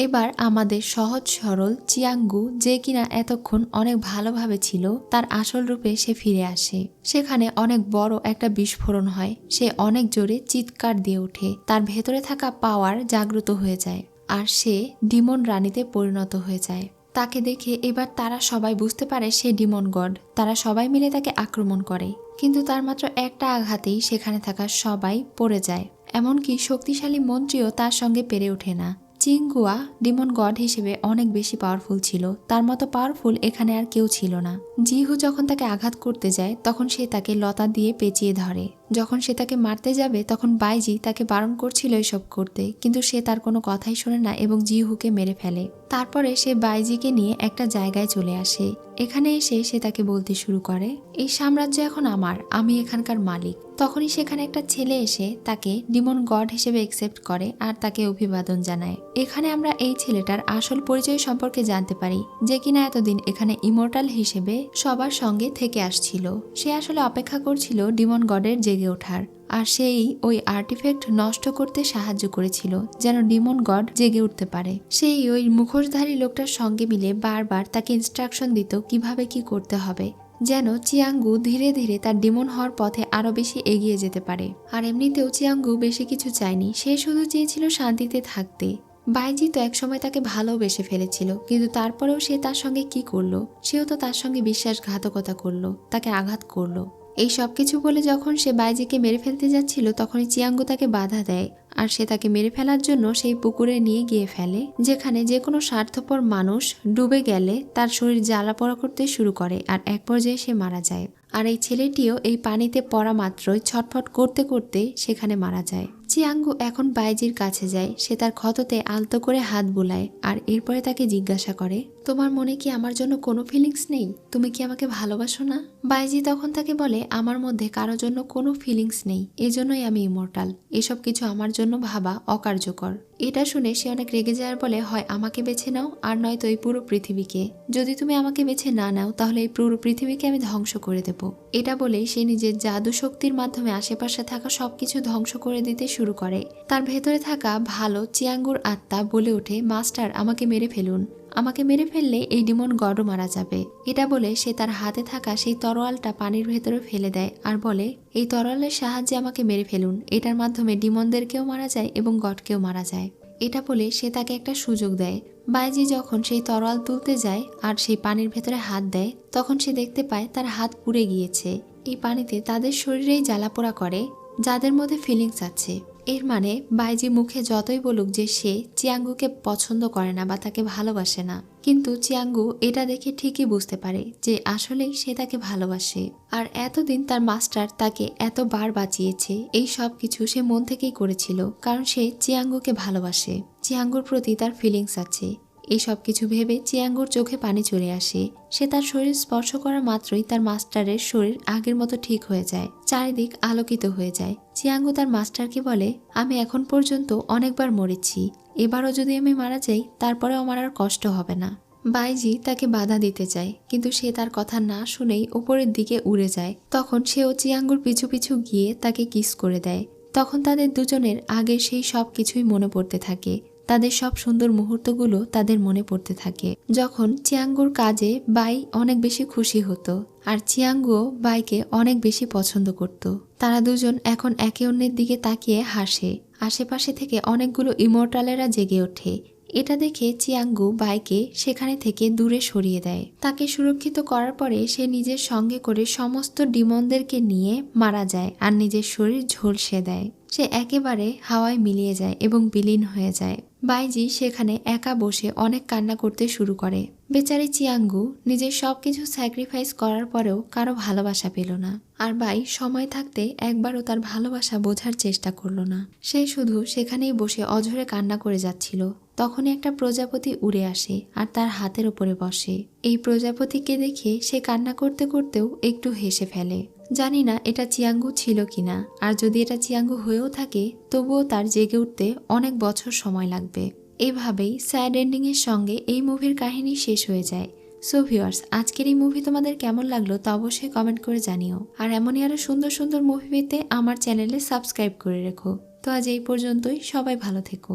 এবার আমাদের সহজ সরল চিয়াঙ্গু, যে কিনা এতক্ষণ অনেক ভালোভাবে ছিল, তার আসল রূপে সে ফিরে আসে। সেখানে অনেক বড় একটা বিস্ফোরণ হয়। সে অনেক জোরে চিৎকার দিয়ে ওঠে, তার ভেতরে থাকা পাওয়ার জাগ্রত হয়ে যায় আর সে ডিমন রানীতে পরিণত হয়ে যায়। তাকে দেখে এবার তারা সবাই বুঝতে পারে সে ডিমন গড। তারা সবাই মিলে তাকে আক্রমণ করে, কিন্তু তার মাত্র একটা আঘাতেই সেখানে থাকা সবাই পড়ে যায়। এমনকি শক্তিশালী মন্ত্রীও তার সঙ্গে পেরে ওঠে না। চিংগুয়া ডিমন গড হিসেবে অনেক বেশি পাওয়ারফুল ছিল, তার মতো পাওয়ারফুল এখানে আর কেউ ছিল না। জিহু যখন তাকে আঘাত করতে যায় তখন সে তাকে লতা দিয়ে পেঁচিয়ে ধরে। যখন সে তাকে মারতে যাবে তখন বাইজি তাকে বারণ করছিল এসব করতে, কিন্তু সে তার কোনো কথাই শোনে না এবং জিহুকে মেরে ফেলে। তারপরে সে বাইজিকে নিয়ে একটা জায়গায় চলে আসে। এখানে এসে সে তাকে বলতে শুরু করে এই সাম্রাজ্য এখন আমার, আমি এখানকার মালিক। তখনই সেখানে একটা ছেলে এসে তাকে ডিমন গড হিসেবে একসেপ্ট করে আর তাকে অভিবাদন জানায়। এখানে আমরা এই ছেলেটার আসল পরিচয় সম্পর্কে জানতে পারি, যে কিনা এতদিন এখানে ইমর্টাল হিসেবে সবার সঙ্গে থেকে আসছিল। সে আসলে অপেক্ষা করছিল ডিমন গডের জেগে ওঠার, আর সেই ওই আর্টিফ্যাক্ট নষ্ট করতে সাহায্য করেছিল যেন ডিমন গড জেগে উঠতে পারে। সেই ওই মুখোশধারী লোকটার সঙ্গে মিলে বারবার তাকে ইনস্ট্রাকশন দিত কিভাবে কি করতে হবে, যেন চিয়াঙ্গু ধীরে ধীরে তার ডিমন হওয়ার পথে আরো বেশি এগিয়ে যেতে পারে। আর এমনিতেও চিয়াঙ্গু বেশি কিছু চায়নি, সে শুধু চেয়েছিল শান্তিতে থাকতে। বাইজি তো একসময় তাকে ভালোবেসে ফেলেছিল, কিন্তু তারপরেও সে তার সঙ্গে কি করলো? সেও তো তার সঙ্গে বিশ্বাসঘাতকতা করলো, তাকে আঘাত করলো। এই সবকিছু বলে যখন সে বাইজিকে মেরে ফেলতে যাচ্ছিল, তখনই চিয়াঙ্গু তাকে বাধা দেয় আর সে তাকে মেরে ফেলার জন্য সেই পুকুরে নিয়ে গিয়ে ফেলে, যেখানে যে কোনো স্বার্থপর মানুষ ডুবে গেলে তার শরীর জ্বালা পোড়া করতে শুরু করে আর এক পর্যায়ে সে মারা যায়। আর এই ছেলেটিও এই পানিতে পড়া মাত্রই ছটফট করতে করতে সেখানে মারা যায়। চিয়াঙ্গু এখন বাইজির কাছে যায়, সে তার ক্ষততে আলতো করে হাত বুলায় আর এরপরে তাকে জিজ্ঞাসা করে, তোমার মনে কি আমার জন্য কোনো ফিলিংস নেই? তুমি কি আমাকে ভালোবাসো না? বাইজি তখন তাকে বলে, আমার মধ্যে কারোর জন্য কোনো ফিলিংস নেই, এজন্যই আমি ইমর্টাল। এসব কিছু আমার জন্য ভাবা অকার্যকর। এটা শুনে সে অনেক রেগে যায় আর বলে, হয় আমাকে বেছে নাও আর নয়তো এই পুরো পৃথিবীকে। যদি তুমি আমাকে বেছে না নাও তাহলে এই পুরো পৃথিবীকে আমি ধ্বংস করে দেব। এটা বলেই সে নিজের জাদু শক্তির মাধ্যমে আশেপাশে থাকা সবকিছু ধ্বংস করে দিতে শুরু করে। তার ভেতরে থাকা ভালো চিয়াঙ্গুর আত্মা বলে ওঠে, মাস্টার আমাকে মেরে ফেলুন, আমাকে মেরে ফেললে এই ডিমন গডও মারা যাবে। এটা বলে সে তার হাতে থাকা সেই তরোয়ালটা পানির ভেতরে ফেলে দেয় আর বলে, এই তরোয়ালের সাহায্যে আমাকে মেরে ফেলুন, এটার মাধ্যমে ডিমনদেরকেও মারা যায় এবং গডকেও মারা যায়। এটা বলে সে তাকে একটা সুযোগ দেয়। বাইজি যখন সেই তরোয়াল তুলতে যায় আর সেই পানির ভেতরে হাত দেয়, তখন সে দেখতে পায় তার হাত পুড়ে গিয়েছে। এই পানিতে তাদের শরীরেই জ্বালাপোড়া করে যাদের মধ্যে ফিলিংস আছে। এর মানে বাইজি মুখে যতই বলুক যে সে চিয়াঙ্গুকে পছন্দ করে না বা তাকে ভালোবাসে না, কিন্তু চিয়াঙ্গু এটা দেখে ঠিকই বুঝতে পারে যে আসলেই সে তাকে ভালোবাসে। আর এতদিন তার মাস্টার তাকে এতবার বাঁচিয়েছে, এই সব কিছু সে মন থেকেই করেছিল, কারণ সে চিয়াঙ্গুকে ভালোবাসে, চিয়াঙ্গুর প্রতি তার ফিলিংস আছে। এই সব কিছু ভেবে চিয়াঙ্গুর চোখে পানি চলে আসে। সে তার শরীর স্পর্শ করা মাত্রই তার মাস্টারের শরীর আগের মতো ঠিক হয়ে যায়, চারিদিক আলোকিত হয়ে যায়। চিয়াঙ্গু তার মাস্টারকে বলে, আমি এখন পর্যন্ত অনেকবার মরেছি, এবারও যদি আমি মারা যাই তারপরে আমার আর কষ্ট হবে না। বাইজি তাকে বাধা দিতে চায়, কিন্তু সে তার কথা না শুনেই উপরের দিকে উড়ে যায়। তখন সেও চিয়াঙ্গুর পিছু পিছু গিয়ে তাকে কিস করে দেয়। তখন তাদের দুজনের আগের সেই সব কিছুই মনে পড়তে থাকে, তাদের সব সুন্দর মুহূর্তগুলো তাদের মনে পড়তে থাকে। যখন চিয়াঙ্গুর কাজে বাই অনেক বেশি খুশি হতো আর চিয়াঙ্গুও বাইকে অনেক বেশি পছন্দ করত। তারা দুজন এখন একে অন্যের দিকে তাকিয়ে হাসে। আশেপাশে থেকে অনেকগুলো ইমর্টালেরা জেগে ওঠে। এটা দেখে চিয়াঙ্গু বাইকে সেখানে থেকে দূরে সরিয়ে দেয়। তাকে সুরক্ষিত করার পরে সে নিজের সঙ্গে করে সমস্ত ডিমনদেরকে নিয়ে মারা যায় আর নিজের শরীর ঝলসে দেয়। সে একেবারে হাওয়ায় মিলিয়ে যায় এবং বিলীন হয়ে যায়। বাইজি সেখানে একা বসে অনেক কান্না করতে শুরু করে। বেচারি চিয়াঙ্গু নিজের সবকিছু স্যাক্রিফাইস করার পরেও কারো ভালোবাসা পেল না। আর বাই সময় থাকতে একবারও তার ভালোবাসা বোঝার চেষ্টা করলো না। সে শুধু সেখানেই বসে অঝরে কান্না করে যাচ্ছিল। তখনই একটা প্রজাপতি উড়ে আসে আর তার হাতের ওপরে বসে। এই প্রজাপতিকে দেখে সে কান্না করতে করতেও একটু হেসে ফেলে। জানি না এটা চিয়াঙ্গু ছিল কিনা, আর যদি এটা চিয়াঙ্গু হয়েও থাকে তবুও তার জেগে উঠতে অনেক বছর সময় লাগবে। এইভাবেই স্যাড এন্ডিং এর সঙ্গে এই মুভির কাহিনী শেষ হয়ে যায়। সো ভিউয়ার্স, আজকের এই মুভি তোমাদের কেমন লাগলো তা অবশ্যই কমেন্ট করে জানিও। আর এমনই আরো সুন্দর সুন্দর মুভি পেতে আমার চ্যানেলে সাবস্ক্রাইব করে রেখো। তো আজ এই পর্যন্তই, সবাই ভালো থেকো।